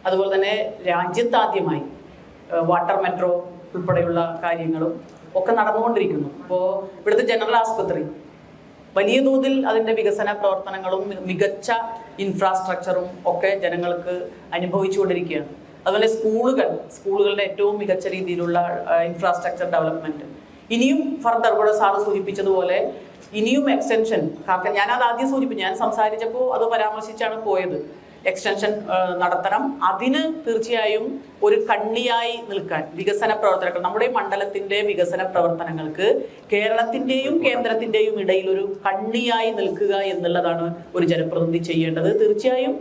അതുപോലെ തന്നെ രാജ്യത്താദ്യമായി വാട്ടർ മെട്രോ ഉൾപ്പെടെയുള്ള കാര്യങ്ങളും ഒക്കെ നടന്നുകൊണ്ടിരിക്കുന്നു. ഇപ്പോൾ ഇവിടുത്തെ ജനറൽ ആശുപത്രി വലിയ തോതിൽ അതിൻ്റെ വികസന പ്രവർത്തനങ്ങളും മികച്ച ഇൻഫ്രാസ്ട്രക്ചറും ഒക്കെ ജനങ്ങൾക്ക് അനുഭവിച്ചുകൊണ്ടിരിക്കുകയാണ്. അതുപോലെ സ്കൂളുകളുടെ ഏറ്റവും മികച്ച രീതിയിലുള്ള ഇൻഫ്രാസ്ട്രക്ചർ ഡെവലപ്മെന്റ് ഇനിയും ഫർദർ, ഇവിടെ സാറ് സൂചിപ്പിച്ചതുപോലെ ഇനിയും എക്സ്റ്റൻഷൻ, ഞാനത് ആദ്യം സൂചിപ്പിച്ചു, ഞാൻ സംസാരിച്ചപ്പോൾ അത് പരാമർശിച്ചാണ് പോയത്. എക്സ്റ്റൻഷൻ നടത്തണം. അതിന് തീർച്ചയായും ഒരു കണ്ണിയായി നിൽക്കാൻ വികസന പ്രവർത്തനങ്ങൾ, നമ്മുടെ മണ്ഡലത്തിന്റെ വികസന പ്രവർത്തനങ്ങൾക്ക് കേരളത്തിന്റെയും കേന്ദ്രത്തിന്റെയും ഇടയിൽ ഒരു കണ്ണിയായി നിൽക്കുക എന്നുള്ളതാണ് ഒരു ജനപ്രതിനിധി ചെയ്യേണ്ടത്. തീർച്ചയായും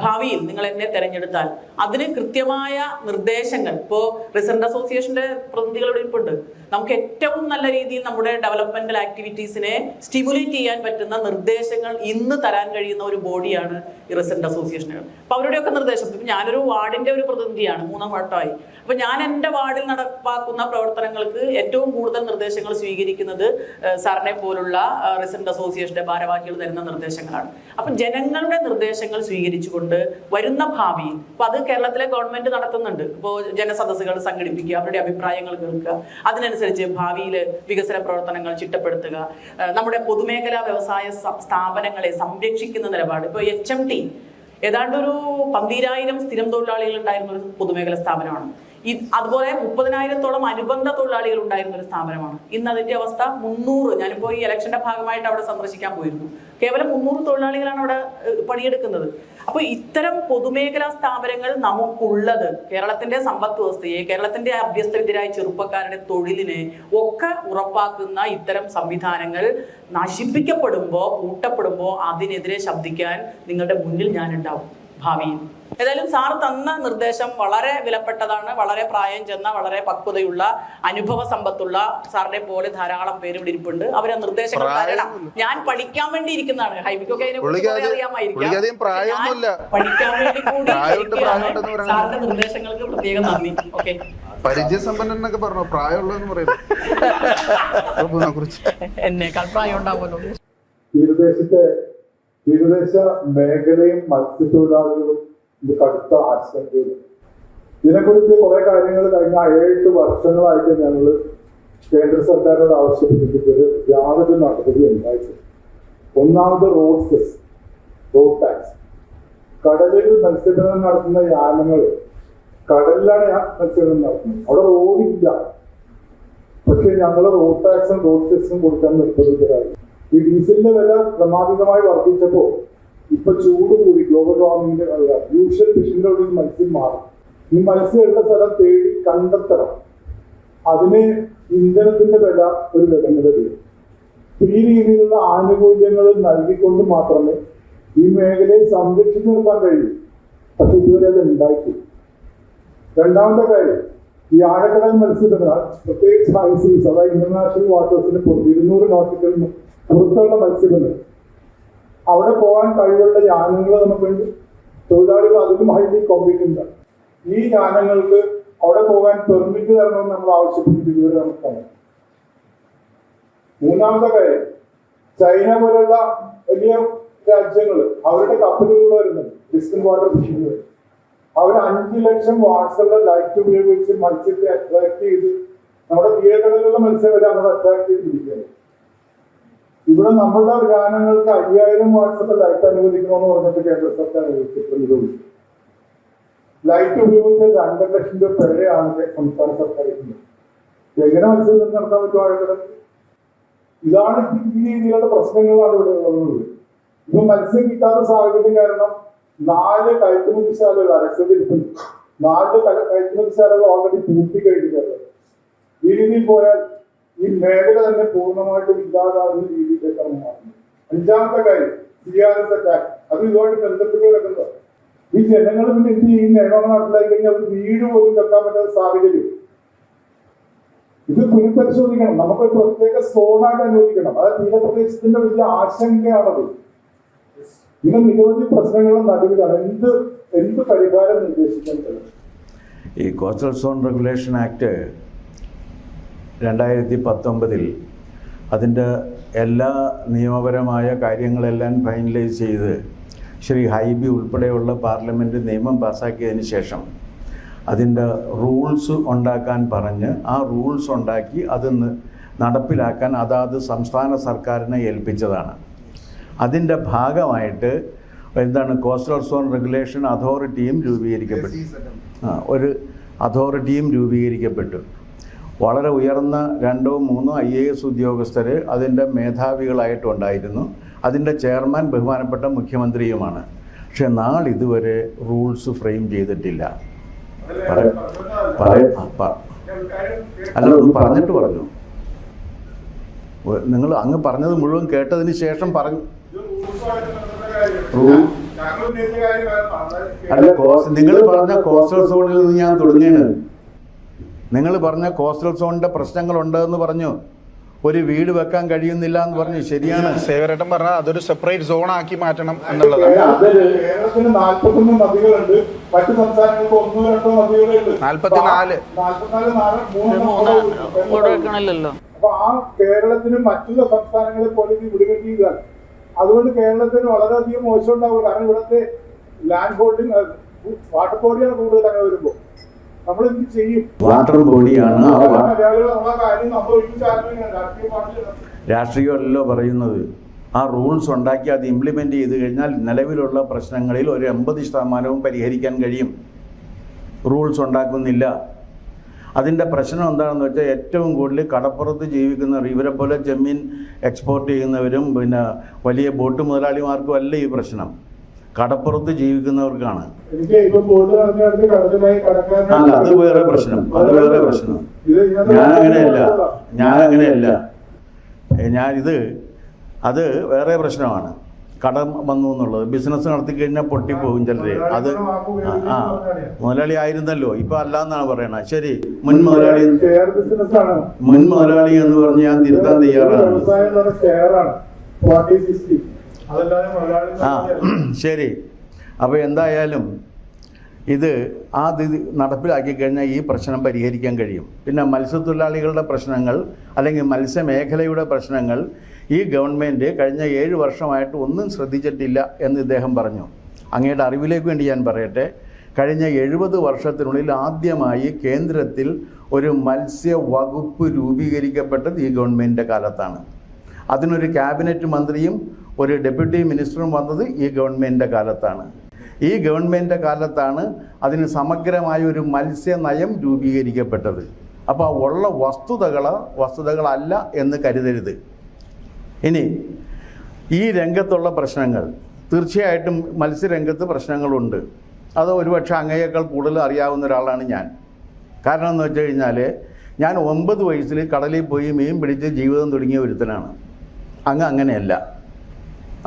ഭാവിയിൽ നിങ്ങൾ എന്നെ തെരഞ്ഞെടുത്താൽ അതിന് കൃത്യമായ നിർദ്ദേശങ്ങൾ, ഇപ്പോൾ റെസിഡന്റ് അസോസിയേഷന്റെ പ്രതിനിധികളുടെ ഇരിപ്പുണ്ട്, നമുക്ക് ഏറ്റവും നല്ല രീതിയിൽ നമ്മുടെ ഡെവലപ്മെന്റൽ ആക്ടിവിറ്റീസിനെ സ്റ്റിമുലേറ്റ് ചെയ്യാൻ പറ്റുന്ന നിർദ്ദേശങ്ങൾ ഇന്ന് തരാൻ കഴിയുന്ന ഒരു ബോഡിയാണ് ഈ റെസിഡന്റ് അസോസിയേഷനുകൾ. അപ്പൊ അവരുടെയൊക്കെ നിർദ്ദേശം, ഇപ്പം ഞാനൊരു വാർഡിന്റെ ഒരു പ്രതിനിധിയാണ്, 3-ാം വട്ടമായി. അപ്പൊ ഞാൻ എൻ്റെ വാർഡിൽ നടപ്പാക്കുന്ന പ്രവർത്തനങ്ങൾക്ക് ഏറ്റവും കൂടുതൽ നിർദ്ദേശങ്ങൾ സ്വീകരിക്കുന്നത് സാറിനെ പോലുള്ള റെസിഡന്റ് അസോസിയേഷന്റെ ഭാരവാഹികൾ തരുന്ന നിർദ്ദേശങ്ങളാണ്. അപ്പം ജനങ്ങളുടെ നിർദ്ദേശങ്ങൾ സ്വീകരിച്ചുകൊണ്ട് വരുന്ന ഭാവിയിൽ, അപ്പൊ അത് കേരളത്തിലെ ഗവൺമെന്റ് നടത്തുന്നുണ്ട്. ഇപ്പോൾ ജനസദസ്സുകൾ സംഘടിപ്പിക്കുക, അവരുടെ അഭിപ്രായങ്ങൾ കേൾക്കുക, അതിനനുസരിച്ച് ഭാവിയിൽ വികസന പ്രവർത്തനങ്ങൾ ചിട്ടപ്പെടുത്തുക, നമ്മുടെ പൊതുമേഖലാ വ്യവസായ സ്ഥാപനങ്ങളെ സംരക്ഷിക്കുന്ന നിലപാട്. ഇപ്പോൾ HMT ഏതാണ്ട് ഒരു 12,000 സ്ഥിരം തൊഴിലാളികൾ ഉണ്ടായിരുന്ന ഒരു പൊതുമേഖലാ സ്ഥാപനമാണ്. അതുപോലെ 30,000-ഓളം അനുബന്ധ തൊഴിലാളികൾ ഉണ്ടായിരുന്ന ഒരു സ്ഥാപനമാണ്. ഇന്ന് അതിന്റെ അവസ്ഥ 300. ഞാനിപ്പോൾ ഈ ഇലക്ഷന്റെ ഭാഗമായിട്ട് അവിടെ സന്ദർശിക്കാൻ പോയിരുന്നു. കേവലം 300 തൊഴിലാളികളാണ് അവിടെ പണിയെടുക്കുന്നത്. അപ്പോൾ ഇത്തരം പൊതുമേഖലാ സ്ഥാപനങ്ങൾ നമുക്കുള്ളത് കേരളത്തിന്റെ സമ്പദ് വ്യവസ്ഥയെ, കേരളത്തിന്റെ അഭ്യസ്തവിദ്യരായ ചെറുപ്പക്കാരുടെ തൊഴിലിനെ ഒക്കെ ഉറപ്പാക്കുന്ന ഇത്തരം സംവിധാനങ്ങൾ നശിപ്പിക്കപ്പെടുമ്പോൾ, കൂട്ടപ്പെടുമ്പോൾ അതിനെതിരെ ശബ്ദിക്കാൻ നിങ്ങളുടെ മുന്നിൽ ഞാനുണ്ടാവും ഭാവിയിൽ. ഏതായാലും സാർ തന്ന നിർദ്ദേശം വളരെ വിലപ്പെട്ടതാണ്. വളരെ പ്രായം ചെന്ന, വളരെ പക്വതയുള്ള, അനുഭവ സമ്പത്തുള്ള സാറിനെ പോലെ ധാരാളം പേര് ഇവിടെ ഇരിപ്പുണ്ട്. അവരെ നിർദ്ദേശങ്ങൾ തരണം. ഞാൻ പഠിക്കാൻ വേണ്ടി ഇരിക്കുന്നതാണ്. ഹൈബിക്കൊക്കെ അതിനെ കുറിച്ച് അറിയാമായിരിക്കും. പഠിക്കാൻ വേണ്ടി കൂടി സാറിന്റെ നിർദ്ദേശങ്ങൾക്ക് പ്രത്യേകം നന്ദി. ഓക്കെ, പരിചയസമ്പന്നൊക്കെ പറഞ്ഞു, പ്രായമുള്ളതെന്ന് പറയുന്നത് എന്നേക്കാൾ പ്രായം ഉണ്ടാവുമല്ലോ. തീരദേശ മേഖലയും മത്സ്യത്തൊഴിലാളികളും ഇത് കടുത്ത ആശങ്കയില്ല. ഇതിനെക്കുറിച്ച് കുറെ കാര്യങ്ങൾ കഴിഞ്ഞ 7-8 വർഷങ്ങളായിട്ട് ഞങ്ങൾ കേന്ദ്ര സർക്കാരിനോട് ആവശ്യപ്പെട്ടിട്ട് യാതൊരു നടപടി ഉണ്ടായിട്ടില്ല. ഒന്നാമത് റോഡ് ടാക്സ്. കടലിൽ മത്സ്യബന്ധനം നടത്തുന്ന യാനങ്ങൾ കടലിലാണ് മത്സ്യബന്ധനം നടത്തുന്നത്, അവിടെ റോഡില്ല. പക്ഷെ ഞങ്ങൾ റോഡ് ടാക്സും റോഡ് സെസ്സും കൊടുക്കാൻ നിർബന്ധിതരായി. ഈ ഡീസലിന്റെ വില ക്രമാതീതമായി വർദ്ധിച്ചപ്പോ ഇപ്പൊ ചൂട് കൂടി, ഗ്ലോബൽ വാർമിംഗിന്റെ യൂഷ്വൽ ഫിഷിന്റെ ഉള്ളിൽ മത്സ്യം മാറും. ഈ മത്സ്യം ഉള്ള സ്ഥലം തേടി കണ്ടെത്തണം. അതിന് ഇന്ധനത്തിന്റെ വില ഒരു വിലനിലവില്ല. ഈ രീതിയിലുള്ള ആനുകൂല്യങ്ങൾ നൽകിക്കൊണ്ട് മാത്രമേ ഈ മേഖലയെ സംരക്ഷിച്ചു നിർത്താൻ കഴിയൂ. പക്ഷെ ഇതുവരെ അത് ഉണ്ടായിട്ടില്ല. രണ്ടാമത്തെ കാര്യം, ഈ ആഴക്കടൽ മത്സ്യബന്ധനം, പ്രത്യേകിച്ച് ഹൈസീസ്, അതായത് ഇന്റർനാഷണൽ വാട്ടേഴ്സിന് 200 നോട്ടിക്കൽ പുറത്തുള്ള മത്സ്യബന്ധനം, അവിടെ പോകാൻ കഴിവുള്ള യാനങ്ങൾ നമുക്കുണ്ട്. തൊഴിലാളികൾ അതിലും ഹൈലി കോമ്പറ്റന്റ് ആണ്. ഈ യാനങ്ങൾക്ക് അവിടെ പോകാൻ പെർമിറ്റ് തരണമെന്ന് നമ്മൾ ആവശ്യപ്പെട്ടിട്ട് ഇതുവരെ നമുക്കാണ്. മൂന്നാമത്തെ കാര്യം, ചൈന പോലുള്ള വലിയ രാജ്യങ്ങൾ അവരുടെ കപ്പലുകൾ വരുന്നുണ്ട്, ഡിസ്റ്റന്റ് വാട്ടർ ഫിഷിംഗ്. അവർ 5 ലക്ഷം വാട്സുള്ള ലൈറ്റ് ഉപയോഗിച്ച് മത്സ്യത്തെ അട്രാക്ട് ചെയ്ത് നമ്മുടെ തീരക്കടലിലുള്ള മത്സ്യം വരെ അങ്ങനെ അട്രാക്ട് ചെയ്ത് പിടിക്കുന്നത്. ഇവിടെ നമ്മളുടെ യാനങ്ങൾക്ക് 5000 വാട്സുള്ള ലൈറ്റ് അനുവദിക്കണമെന്ന് പറഞ്ഞിട്ട് കേന്ദ്ര സർക്കാർ നിരോധിച്ചു. ലൈറ്റ് ഉപയോഗിച്ച് 2 ലക്ഷം രൂപ പിഴയാണ് സംസ്ഥാന സർക്കാർ. എങ്ങനെ മത്സ്യബന്ധനം നടത്താൻ പറ്റും ആഴക്കടൽ? ഇതാണ് ഈ രീതിയിലുള്ള പ്രശ്നങ്ങളാണ് ഇവിടെ ഉള്ളത്. ഇപ്പൊ മത്സ്യം കിട്ടാത്ത സാഹചര്യം കാരണം 4 കയറ്റുമതിശാലകൾ അലക്സതിരിപ്പും 4 കയറ്റുമതിശാലകൾ ഓൾറെഡി പൂർത്തിക്കഴിഞ്ഞിട്ടുണ്ട്. ഈ രീതിയിൽ പോയാൽ ഈ മേഖല തന്നെ പൂർണ്ണമായിട്ടും ഇല്ലാതാകുന്ന രീതിയിലേക്കാണ് മാറുന്നത്. 5ാമത്തെ കാര്യം, CRS അറ്റാക്ക്. അത് ഇതുമായിട്ട് ബന്ധപ്പെട്ട് കിടക്കുന്നത്. ഈ ജനങ്ങൾ പിന്നെ എന്ത് ഈ നിയമങ്ങൾ നടപ്പിലാക്കി കഴിഞ്ഞാൽ അവർ വീട് പോലും വെക്കാൻ പറ്റാത്ത സാഹചര്യം. ഇത് പുനഃപരിശോധിക്കണം. നമുക്കൊരു പ്രത്യേക സോണായിട്ട് അനുവദിക്കണം. അതായത് തീരപ്രദേശത്തിന്റെ വലിയ ആശങ്കയാണത്. ഇങ്ങനെ നിരവധി പ്രശ്നങ്ങളും നടുവിലാണ്. എന്ത് പരിഹാരം നിർദ്ദേശിക്കാൻ കഴിയും? ഈ കോസ്റ്റൽ സോൺ റെഗുലേഷൻ ആക്ട് 2019 അതിൻ്റെ എല്ലാ നിയമപരമായ കാര്യങ്ങളെല്ലാം ഫൈനലൈസ് ചെയ്ത് ശ്രീ ഹൈബി ഉൾപ്പെടെയുള്ള പാർലമെൻറ്റ് നിയമം പാസ്സാക്കിയതിന് ശേഷം അതിൻ്റെ റൂൾസ് ഉണ്ടാക്കാൻ പറഞ്ഞ് ആ റൂൾസ് ഉണ്ടാക്കി അത് നടപ്പിലാക്കാൻ അതാത് സംസ്ഥാന സർക്കാരിനെ ഏൽപ്പിച്ചതാണ്. അതിൻ്റെ ഭാഗമായിട്ട് എന്താണ് കോസ്റ്റൽ സോൺ റെഗുലേഷൻ അതോറിറ്റിയും രൂപീകരിക്കപ്പെട്ടു. ഒരു അതോറിറ്റിയും രൂപീകരിക്കപ്പെട്ടു. വളരെ ഉയർന്ന 2 or 3 IAS ഉദ്യോഗസ്ഥർ അതിൻ്റെ മേധാവികളായിട്ടുണ്ടായിരുന്നു. അതിൻ്റെ ചെയർമാൻ ബഹുമാനപ്പെട്ട മുഖ്യമന്ത്രിയുമാണ്. പക്ഷെ നാളിതുവരെ റൂൾസ് ഫ്രെയിം ചെയ്തിട്ടില്ല. അല്ല, ഒന്ന് പറഞ്ഞിട്ട് പറഞ്ഞു. നിങ്ങൾ അങ്ങ് പറഞ്ഞത് മുഴുവൻ കേട്ടതിന് ശേഷം പറഞ്ഞു. അല്ല, നിങ്ങൾ പറഞ്ഞ കോസ്റ്റൽ സോണിൽ നിന്ന് ഞാൻ തുടങ്ങിയാണ്. നിങ്ങൾ പറഞ്ഞ കോസ്റ്റൽ സോണിന്റെ പ്രശ്നങ്ങളുണ്ടെന്ന് പറഞ്ഞു. ഒരു വീട് വെക്കാൻ കഴിയുന്നില്ല എന്ന് പറഞ്ഞു. ശരിയാണ്. സേവരേട്ടൻ പറഞ്ഞാൽ അതൊരു സെപ്പറേറ്റ് സോൺ ആക്കി മാറ്റണം എന്നുള്ളതാണ്. കേരളത്തിന് 41 നദികളുണ്ട്. മറ്റു സംസ്ഥാനങ്ങൾക്ക് 1-2 നദികളുണ്ട്. 44. അപ്പൊ ആ കേരളത്തിന് മറ്റുള്ള സംസ്ഥാനങ്ങളെ പോലെ വിടുകയും ചെയ്താൽ അതുകൊണ്ട് കേരളത്തിന് വളരെയധികം മോശം ഉണ്ടാവുക. കാരണം ഇവിടുത്തെ ലാൻഡ് ഹോൾഡിംഗ് വാട്ടർ ബോഡിയാണ് കൂടുതൽ അങ്ങനെ വരുമ്പോൾ നമ്മൾ എന്ത് ചെയ്യും? വാട്ടർ ബോഡിയാണ്. രാഷ്ട്രീയമല്ലോ പറയുന്നത്. ആ റൂൾസ് ഉണ്ടാക്കി അത് ഇംപ്ലിമെൻ്റ് ചെയ്ത് കഴിഞ്ഞാൽ നിലവിലുള്ള പ്രശ്നങ്ങളിൽ ഒരു 80% പരിഹരിക്കാൻ കഴിയും. റൂൾസ് ഉണ്ടാക്കുന്നില്ല. അതിൻ്റെ പ്രശ്നം എന്താണെന്ന് വെച്ചാൽ ഏറ്റവും കൂടുതൽ കടപ്പുറത്ത് ജീവിക്കുന്നവർ, ഇവരെ പോലെ ചെമ്മീൻ എക്സ്പോർട്ട് ചെയ്യുന്നവരും പിന്നെ വലിയ ബോട്ട് മുതലാളിമാർക്കും അല്ല ഈ പ്രശ്നം. കടപ്പുറത്ത് ജീവിക്കുന്നവർക്കാണ്. അല്ല, അത് വേറെ പ്രശ്നം. ഞാനിത് അത് വേറെ പ്രശ്നമാണ്. കടം വന്നു എന്നുള്ളത്. ബിസിനസ് നടത്തിക്കഴിഞ്ഞാൽ പൊട്ടിപ്പോകും ചിലര്. അത് മുതലാളി ആയിരുന്നല്ലോ, ഇപ്പൊ അല്ലാന്നാണ് പറയണത്. ശരി, മുൻ മുതലാളി എന്ന് പറഞ്ഞ് ഞാൻ തിരുത്താൻ തയ്യാറാണ്. ശരി. അപ്പോൾ എന്തായാലും ഇത് നടപ്പിലാക്കി കഴിഞ്ഞാൽ ഈ പ്രശ്നം പരിഹരിക്കാൻ കഴിയും. പിന്നെ മത്സ്യത്തൊഴിലാളികളുടെ പ്രശ്നങ്ങൾ അല്ലെങ്കിൽ മത്സ്യമേഖലയുടെ പ്രശ്നങ്ങൾ ഈ ഗവൺമെൻറ് കഴിഞ്ഞ 7 വർഷമായിട്ട് ഒന്നും ശ്രദ്ധിച്ചിട്ടില്ല എന്ന് ഇദ്ദേഹം പറഞ്ഞു. അങ്ങയുടെ അറിവിലേക്ക് വേണ്ടി ഞാൻ പറയട്ടെ, കഴിഞ്ഞ 70 വർഷത്തിനുള്ളിൽ ആദ്യമായി കേന്ദ്രത്തിൽ ഒരു മത്സ്യ വകുപ്പ് രൂപീകരിക്കപ്പെട്ടത് ഈ ഗവൺമെൻറ്റിൻ്റെ കാലത്താണ്. അതിനൊരു ക്യാബിനറ്റ് മന്ത്രിയും ഒരു ഡെപ്യൂട്ടി മിനിസ്റ്ററും വന്നത് ഈ ഗവൺമെൻറ്റിൻ്റെ കാലത്താണ്. ഈ ഗവൺമെൻറ്റിൻ്റെ കാലത്താണ് അതിന് സമഗ്രമായ ഒരു മത്സ്യനയം രൂപീകരിക്കപ്പെട്ടത്. അപ്പോൾ ഉള്ള വസ്തുതകളല്ല എന്ന് കരുതരുത്. ഇനി ഈ രംഗത്തുള്ള പ്രശ്നങ്ങൾ, തീർച്ചയായിട്ടും മത്സ്യരംഗത്ത് പ്രശ്നങ്ങളുണ്ട്. അത് ഒരുപക്ഷെ അങ്ങയേക്കാൾ കൂടുതൽ അറിയാവുന്ന ഒരാളാണ് ഞാൻ. കാരണം എന്ന് വെച്ച് കഴിഞ്ഞാൽ ഞാൻ 9 വയസ്സിൽ കടലിൽ പോയി മീൻ പിടിച്ച് ജീവിതം തുടങ്ങിയ ഒരുത്തനാണ്. അങ്ങനെയല്ല.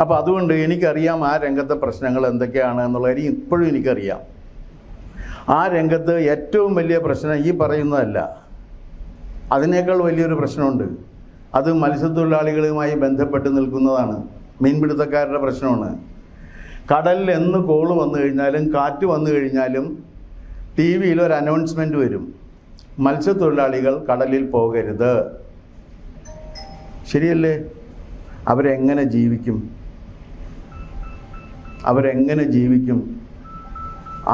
അപ്പോൾ അതുകൊണ്ട് എനിക്കറിയാം ആ രംഗത്തെ പ്രശ്നങ്ങൾ എന്തൊക്കെയാണ് എന്നുള്ള കാര്യം ഇപ്പോഴും എനിക്കറിയാം. ആ രംഗത്ത് ഏറ്റവും വലിയ പ്രശ്നം ഈ പറയുന്നതല്ല, അതിനേക്കാൾ വലിയൊരു പ്രശ്നമുണ്ട്. അത് മത്സ്യത്തൊഴിലാളികളുമായി ബന്ധപ്പെട്ട് നിൽക്കുന്നതാണ്. മീൻപിടുത്തക്കാരുടെ പ്രശ്നമാണ്. കടലിൽ എന്ന് കോള് വന്നു കഴിഞ്ഞാലും കാറ്റ് വന്നു കഴിഞ്ഞാലും ടി വിയിൽ ഒരു അനൗൺസ്മെൻറ്റ് വരും, മത്സ്യത്തൊഴിലാളികൾ കടലിൽ പോകരുത്. ശരിയല്ലേ? അവരെങ്ങനെ ജീവിക്കും?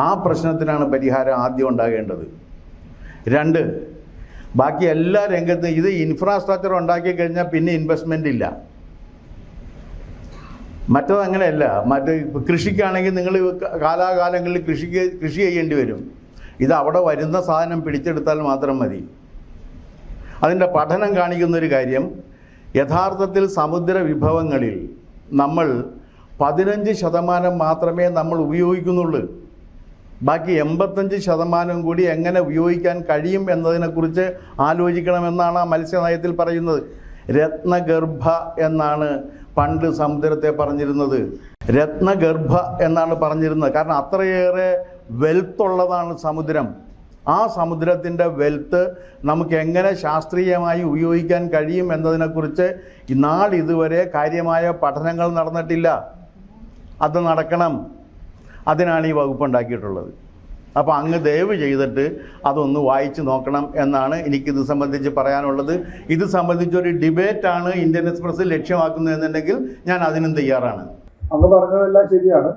ആ പ്രശ്നത്തിനാണ് പരിഹാരം ആദ്യം ഉണ്ടാകേണ്ടത്. 2, ബാക്കി എല്ലാ രംഗത്തും ഇത് ഇൻഫ്രാസ്ട്രക്ചർ ഉണ്ടാക്കി കഴിഞ്ഞാൽ പിന്നെ ഇൻവെസ്റ്റ്മെൻ്റ് ഇല്ല. മറ്റത് അങ്ങനെയല്ല. കൃഷിക്കാണെങ്കിൽ നിങ്ങൾ കാലാകാലങ്ങളിൽ കൃഷി ചെയ്യേണ്ടി വരും. ഇത് അവിടെ വരുന്ന സാധനം പിടിച്ചെടുത്താൽ മാത്രം മതി. അതിൻ്റെ പഠനം കാണിക്കുന്നൊരു കാര്യം, യഥാർത്ഥത്തിൽ സമുദ്ര വിഭവങ്ങളിൽ നമ്മൾ 15% മാത്രമേ നമ്മൾ ഉപയോഗിക്കുന്നുള്ളൂ. ബാക്കി 85% കൂടി എങ്ങനെ ഉപയോഗിക്കാൻ കഴിയും എന്നതിനെക്കുറിച്ച് ആലോചിക്കണമെന്നാണ് ആ മത്സ്യനയത്തിൽ പറയുന്നത്. രത്നഗർഭ എന്നാണ് പണ്ട് സമുദ്രത്തെ പറഞ്ഞിരുന്നത്. രത്നഗർഭ എന്നാണ് പറഞ്ഞിരുന്നത്. കാരണം അത്രയേറെ വെൽത്തുള്ളതാണ് സമുദ്രം. ആ സമുദ്രത്തിൻ്റെ വെൽത്ത് നമുക്ക് എങ്ങനെ ശാസ്ത്രീയമായി ഉപയോഗിക്കാൻ കഴിയും എന്നതിനെക്കുറിച്ച് ഇതുവരെ കാര്യമായ പഠനങ്ങൾ നടന്നിട്ടില്ല. അത് നടക്കണം. അതിനാണ് ഈ വകുപ്പ് ഉണ്ടാക്കിയിട്ടുള്ളത്. അപ്പോൾ അങ്ങ് ദയവ് ചെയ്തിട്ട് അതൊന്ന് വായിച്ച് നോക്കണം എന്നാണ് എനിക്കിത് സംബന്ധിച്ച് പറയാനുള്ളത്. ഇത് സംബന്ധിച്ചൊരു ഡിബേറ്റാണ് ഇന്ത്യൻ എക്സ്പ്രസ് ലക്ഷ്യമാക്കുന്നതെന്നുണ്ടെങ്കിൽ ഞാൻ അതിനും തയ്യാറാണ്. അങ്ങ് പറഞ്ഞതെല്ലാം ശരിയാണ്.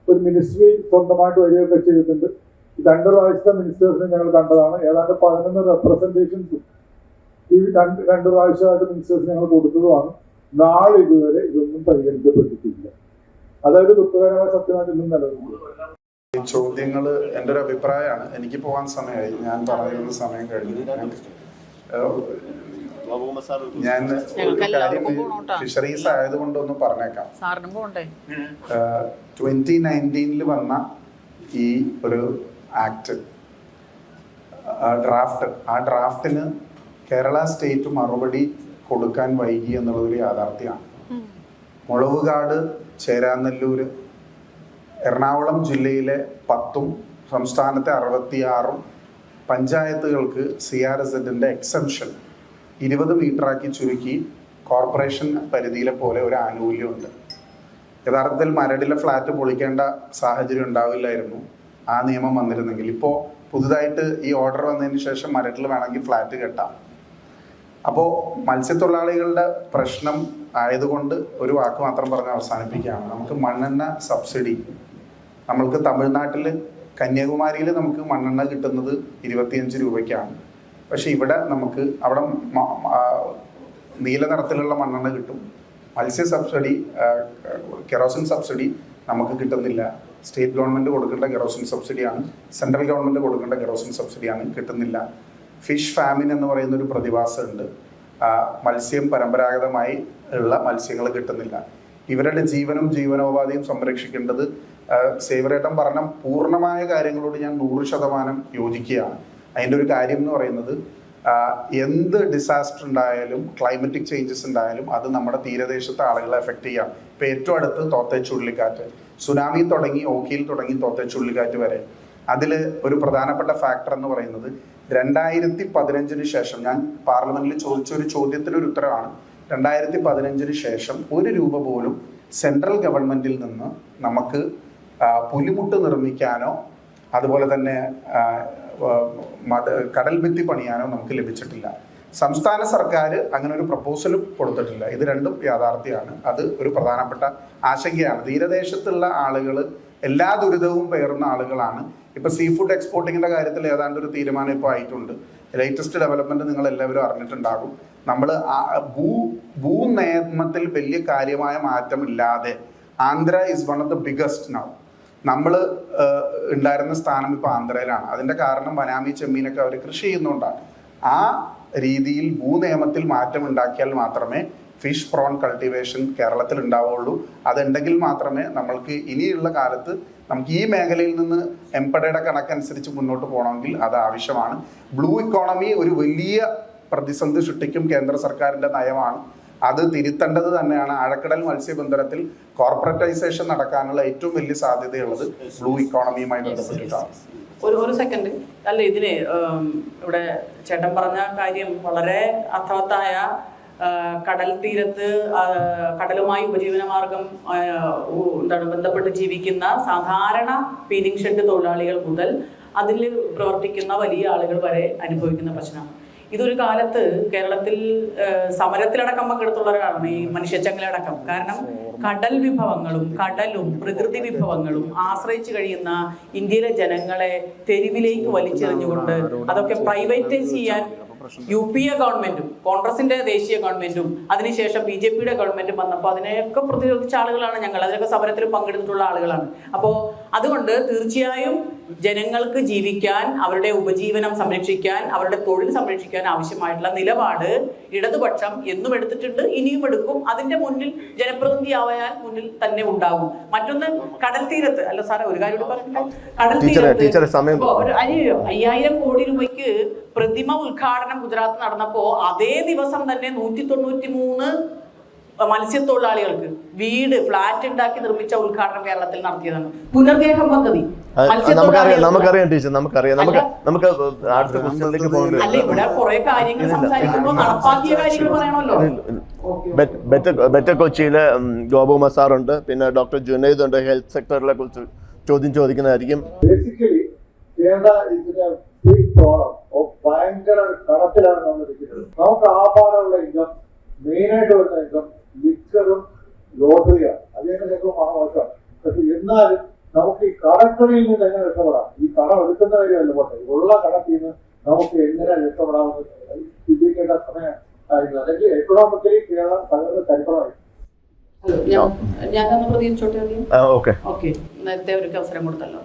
ഒരു മിനിസ്ട്രി സ്വന്തമായിട്ട് വരികയൊക്കെ ചെയ്തിട്ടുണ്ട്. 2 പ്രാവശ്യത്തെ മിനിസ്റ്റേഴ്സിനെ ഞങ്ങൾ കണ്ടതാണ്. ഏതാണ്ട് 11 റെപ്രസെൻറ്റേഷൻസും ഈ 2 പ്രാവശ്യമായിട്ട് മിനിസ്റ്റേഴ്സിന് ഞങ്ങൾ കൊടുത്തതുമാണ്. നാളെ ഇതുവരെ ഇതൊന്നും പരിഗണിക്കപ്പെട്ടിട്ടില്ല. അതായത് ദുഃഖകരമായ സത്യമായിട്ട് ഇന്നും നിലനിൽക്കുന്നു. ഈ ചോദ്യങ്ങൾ എൻ്റെ ഒരു അഭിപ്രായമാണ്. എനിക്ക് പോകാൻ സമയമായി. ഞാൻ പറഞ്ഞിരുന്ന സമയം കഴിഞ്ഞു. ഞാൻ ഫിഷറീസ് ആയതുകൊണ്ടൊന്നും പറഞ്ഞേക്കാം. 2019 വന്ന ഈ ഒരു ആക്ട് ആ ഡ്രാഫ്റ്റിന് കേരള സ്റ്റേറ്റ് മറുപടി കൊടുക്കാൻ വൈകി എന്നുള്ളതൊരു യാഥാർത്ഥ്യമാണ്. മുളവുകാട്, ചേരാനെല്ലൂർ, എറണാകുളം ജില്ലയിലെ 10 സംസ്ഥാനത്തെ 66 പഞ്ചായത്തുകൾക്ക് CRZന്റെ എക്സംഷൻ 20 മീറ്ററാക്കി ചുരുക്കി കോർപ്പറേഷൻ പരിധിയിലെ പോലെ ഒരു ആനുകൂല്യമുണ്ട്. യഥാർത്ഥത്തിൽ മരടിലെ ഫ്ലാറ്റ് പൊളിക്കേണ്ട സാഹചര്യം ഉണ്ടാവില്ലായിരുന്നു ആ നിയമം വന്നിരുന്നെങ്കിൽ. ഇപ്പോൾ പുതുതായിട്ട് ഈ ഓർഡർ വന്നതിന് ശേഷം മരടിൽ വേണമെങ്കിൽ ഫ്ലാറ്റ് കെട്ടാം. അപ്പോൾ മത്സ്യത്തൊഴിലാളികളുടെ പ്രശ്നം ആയതുകൊണ്ട് ഒരു വാക്ക് മാത്രം പറഞ്ഞ് അവസാനിപ്പിക്കുകയാണ്. നമുക്ക് മണ്ണെണ്ണ സബ്സിഡി, നമ്മൾക്ക് തമിഴ്നാട്ടിൽ കന്യാകുമാരിയിൽ നമുക്ക് മണ്ണെണ്ണ കിട്ടുന്നത് 25 രൂപയ്ക്കാണ്. പക്ഷെ ഇവിടെ നമുക്ക് അവിടെ നീല നിറത്തിലുള്ള മണ്ണെണ്ണ കിട്ടും. മത്സ്യ സബ്സിഡി, കെറോസിൻ സബ്സിഡി നമുക്ക് കിട്ടുന്നില്ല. സ്റ്റേറ്റ് ഗവൺമെൻറ് കൊടുക്കേണ്ട കെറോസിൻ സബ്സിഡിയാണ്, സെൻട്രൽ ഗവൺമെൻറ് കൊടുക്കേണ്ട കെറോസിൻ സബ്സിഡിയാണ്, കിട്ടുന്നില്ല. ഫിഷ് ഫാമിൻ എന്ന് പറയുന്നൊരു പ്രതിഭാസമുണ്ട്. മത്സ്യം പരമ്പരാഗതമായി ഉള്ള മത്സ്യങ്ങൾ കിട്ടുന്നില്ല. ഇവരുടെ ജീവനും ജീവനോപാധിയും സംരക്ഷിക്കേണ്ടത് സേവരേട്ടൻ പറഞ്ഞ പൂർണ്ണമായ കാര്യങ്ങളോട് ഞാൻ 100% യോജിക്കുകയാണ്. അതിൻ്റെ ഒരു കാര്യം എന്ന് പറയുന്നത്, എന്ത് ഡിസാസ്റ്റർ ഉണ്ടായാലും ക്ലൈമറ്റിക് ചേഞ്ചസ് ഉണ്ടായാലും അത് നമ്മുടെ തീരദേശത്തെ ആളുകളെ എഫക്റ്റ് ചെയ്യാം. ഇപ്പം ഏറ്റവും അടുത്ത് തോത്തേ ചുഴലിക്കാറ്റ്, സുനാമി തുടങ്ങി ഓഖിയിൽ തുടങ്ങി തോത്തേ ചുഴലിക്കാറ്റ് വരെ. അതിൽ ഒരു പ്രധാനപ്പെട്ട ഫാക്ടർ എന്ന് പറയുന്നത് 2015 ശേഷം, ഞാൻ പാർലമെന്റിൽ ചോദിച്ച ഒരു ചോദ്യത്തിനൊരു ഉത്തരവാണ്, 2015 ശേഷം 1 രൂപ പോലും സെൻട്രൽ ഗവൺമെന്റിൽ നിന്ന് നമുക്ക് പുലിമുട്ട് നിർമ്മിക്കാനോ അതുപോലെ തന്നെ കടൽ ഭിത്തി പണിയാനോ നമുക്ക് ലഭിച്ചിട്ടില്ല. സംസ്ഥാന സർക്കാർ അങ്ങനെ ഒരു പ്രപ്പോസലും കൊടുത്തിട്ടില്ല. ഇത് രണ്ടും യാഥാർത്ഥ്യമാണ്. അത് ഒരു പ്രധാനപ്പെട്ട ആശങ്കയാണ്. തീരദേശത്തുള്ള ആളുകൾ എല്ലാ ദുരിതവും പേറുന്ന ആളുകളാണ്. ഇപ്പോൾ സീ ഫുഡ് എക്സ്പോർട്ടിങ്ങിൻ്റെ കാര്യത്തിൽ ഏതാണ്ട് ഒരു തീരുമാനം ഇപ്പോൾ ആയിട്ടുണ്ട്. ലേറ്റസ്റ്റ് ഡെവലപ്മെൻറ്റ് നിങ്ങൾ എല്ലാവരും അറിഞ്ഞിട്ടുണ്ടാകും. നമ്മൾ ഭൂ നിയമത്തിൽ വലിയ കാര്യമായ മാറ്റമില്ലാതെ Andhra is one of the biggest now. നമ്മൾ ഉണ്ടായിരുന്ന സ്ഥാനം ഇപ്പോൾ ആന്ധ്രയിലാണ്. അതിൻ്റെ കാരണം ബനാമി ചെമ്മീനൊക്കെ അവർ കൃഷി ചെയ്യുന്നതുകൊണ്ടാണ്. ആ രീതിയിൽ ഭൂനിയമത്തിൽ മാറ്റം ഉണ്ടാക്കിയാൽ മാത്രമേ ഫിഷ് പ്രോൺ കൾട്ടിവേഷൻ കേരളത്തിൽ ഉണ്ടാവുകയുള്ളൂ. അതുണ്ടെങ്കിൽ മാത്രമേ നമ്മൾക്ക് ഇനിയുള്ള കാലത്ത് നമുക്ക് ഈ മേഖലയിൽ നിന്ന് എംപടയുടെ കണക്കനുസരിച്ച് മുന്നോട്ട് പോകണമെങ്കിൽ അത് ആവശ്യമാണ്. ബ്ലൂ ഇക്കോണമി ഒരു വലിയ പ്രതിസന്ധി സൃഷ്ടിക്കും. കേന്ദ്ര സർക്കാരിൻ്റെ നയമാണ്. അത് തിരുത്തേണ്ടത് തന്നെയാണ്. ആഴക്കടൽ മത്സ്യബന്ധനത്തിൽ കോർപ്പറേറ്റൈസേഷൻ നടക്കാനുള്ള ഏറ്റവും വലിയ സാധ്യതയുള്ളത് ബ്ലൂ ഇക്കോണമിയുമായി ബന്ധപ്പെട്ടിട്ടാണ്. ഒരു സെക്കൻഡ്. അല്ല, ഇതിന് ഇവിടെ ചേട്ടൻ പറഞ്ഞ കാര്യം വളരെ അർത്ഥവത്തായ കടൽ തീരത്ത് കടലുമായി ഉപജീവന മാർഗം ബന്ധപ്പെട്ട് ജീവിക്കുന്ന സാധാരണ ഫീഡിംഗ് ഷെഡ് തൊഴിലാളികൾ മുതൽ അതിൽ പ്രവർത്തിക്കുന്ന വലിയ ആളുകൾ വരെ അനുഭവിക്കുന്ന പ്രശ്നമാണ്. ഇതൊരു കാലത്ത് കേരളത്തിൽ സമരത്തിലടക്കം പങ്കെടുത്തുള്ള ഒരാളാണ് ഈ മനുഷ്യച്ചങ്ങലടക്കം. കാരണം കടൽ വിഭവങ്ങളും കടലും പ്രകൃതി വിഭവങ്ങളും ആശ്രയിച്ചു കഴിയുന്ന ഇന്ത്യയിലെ ജനങ്ങളെ തെരുവിലേക്ക് വലിച്ചെറിഞ്ഞുകൊണ്ട് അതൊക്കെ പ്രൈവറ്റൈസ് ചെയ്യാൻ UPA ഗവൺമെന്റും കോൺഗ്രസിന്റെ ദേശീയ ഗവൺമെന്റും അതിനുശേഷം BJPയുടെ ഗവൺമെന്റും വന്നപ്പോൾ അതിനെയൊക്കെ പ്രതിരോധിച്ച ആളുകളാണ് ഞങ്ങൾ. അതിനൊക്കെ സമരത്തിൽ പങ്കെടുത്തിട്ടുള്ള ആളുകളാണ്. അപ്പോൾ അതുകൊണ്ട് തീർച്ചയായും ജനങ്ങൾക്ക് ജീവിക്കാൻ, അവരുടെ ഉപജീവനം സംരക്ഷിക്കാൻ, അവരുടെ തൊഴിൽ സംരക്ഷിക്കാൻ ആവശ്യമായിട്ടുള്ള നിലപാട് ഇടതുപക്ഷം എന്നും എടുത്തിട്ടുണ്ട്, ഇനിയും എടുക്കും. അതിന്റെ മുന്നിൽ ജനപ്രതിനിധിയാവാൻ മുന്നിൽ തന്നെ ഉണ്ടാകും. മറ്റൊന്ന് കടൽ തീരത്ത്, അല്ല സാറേ ഒരു കാര്യം പറഞ്ഞിട്ട്, കടൽ തീരത്ത് 5000 കോടി രൂപയ്ക്ക് പ്രതിമ ഉദ്ഘാടനം ഗുജറാത്ത് നടന്നപ്പോ അതേ ദിവസം തന്നെ 193 മത്സ്യത്തൊഴിലാളികൾക്ക് വീട്, ഫ്ലാറ്റ് ഉണ്ടാക്കി നിർമ്മിച്ച ഉദ്ഘാടനം കേരളത്തിൽ നടത്തിയതാണ്. പുനർഗേഹം പദ്ധതി നമുക്കറിയാം ടീച്ചർ, നമുക്കറിയാം. നമുക്ക് അടുത്ത ക്വസ്റ്റ്യനിലേക്ക് പോകേണ്ടി. അല്ല, ഇവിടെ കുറെ കാര്യങ്ങൾ സംസാരിക്കുമ്പോൾ നടപ്പാക്കിയ കാര്യങ്ങൾ പറയണമല്ലോ. ബെറ്റർ കൊച്ചിയിലെ ഗോപു മസാറുണ്ട്, പിന്നെ ഡോക്ടർ ജുനൈദ് ഉണ്ട്. ഹെൽത്ത് സെക്ടറിലെ കുറിച്ച് ചോദ്യം ചോദിക്കുന്നതായിരിക്കും. ബേസിക്കലി കേരള ഇതിന്റെ ഭയങ്കര കടത്തിലാണ് നമ്മൾ ഇരിക്കുന്നത്. നമുക്ക് ആപാടുള്ള ഇൻകം, മെയിനായിട്ട് വരുന്ന ഇൻകം ലിക്കറും ലോട്ടറിയാണ്. അതിന്റെ ചിലപ്പോൾ മോശമാണ്. പക്ഷെ എന്നാലും നമുക്ക് ഈ കടക്കണിയിൽ നിന്ന് എങ്ങനെ രക്ഷപ്പെടാം? ഈ കടം എടുക്കുന്ന കാര്യമല്ല പോട്ടെ, ഉള്ള കടത്തിൽ നിന്ന് നമുക്ക് എങ്ങനെ രക്ഷപ്പെടാമെന്ന് ചിന്തിക്കേണ്ട സമയമായിരുന്നു. അല്ലെങ്കിൽ എക്കണോമിക്കലി കേരളം തകർന്ന് ചരിത്രമായി. ഞാനൊന്ന് പ്രതികരിച്ചോട്ടെ. ഓക്കെ, നേരത്തെ അവർക്ക് അവസരം കൊടുത്തല്ലോ.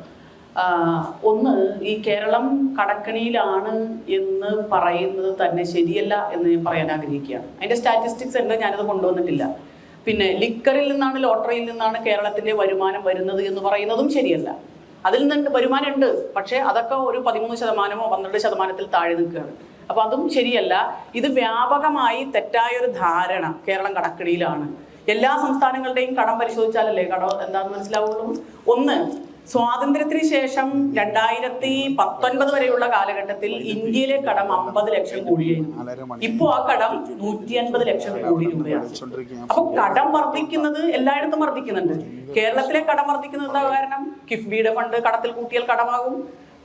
ഒന്ന്, ഈ കേരളം കടക്കണിയിലാണ് എന്ന് പറയുന്നത് തന്നെ ശരിയല്ല എന്ന് ഞാൻ പറയാൻ ആഗ്രഹിക്കുകയാണ്. അതിന്റെ സ്റ്റാറ്റിസ്റ്റിക്സ് ഉണ്ട്, ഞാനത് കൊണ്ടുവന്നിട്ടില്ല. പിന്നെ ലിക്കറിൽ നിന്നാണ്, ലോട്ടറിയിൽ നിന്നാണ് കേരളത്തിന്റെ വരുമാനം വരുന്നത് എന്ന് പറയുന്നതും ശരിയല്ല. അതിൽ നിന്ന് വരുമാനം ഉണ്ട്, പക്ഷെ അതൊക്കെ ഒരു 13%, 12% താഴെ നിൽക്കുകയാണ്. അപ്പൊ അതും ശരിയല്ല. ഇത് വ്യാപകമായി തെറ്റായൊരു ധാരണ കേരളം കടക്കണിയിലാണ്. എല്ലാ സംസ്ഥാനങ്ങളുടെയും കടം പരിശോധിച്ചാലല്ലേ കടം എന്താണെന്ന് മനസ്സിലാവുള്ളൂ. ഒന്ന്, സ്വാതന്ത്ര്യത്തിന് ശേഷം 2019 വരെയുള്ള കാലഘട്ടത്തിൽ ഇന്ത്യയിലെ കടം 50 ലക്ഷം കോടിയായിരുന്നു. ഇപ്പോ ആ കടം 150 ലക്ഷം കോടി രൂപയാണ്. അപ്പൊ കടം വർദ്ധിക്കുന്നത് എല്ലായിടത്തും വർദ്ധിക്കുന്നുണ്ട്. കേരളത്തിലെ കടം വർദ്ധിക്കുന്നത് എന്താ കാരണം? കിഫ്ബിയുടെ ഫണ്ട് കടത്തിൽ കൂട്ടിയാൽ കടമാകും.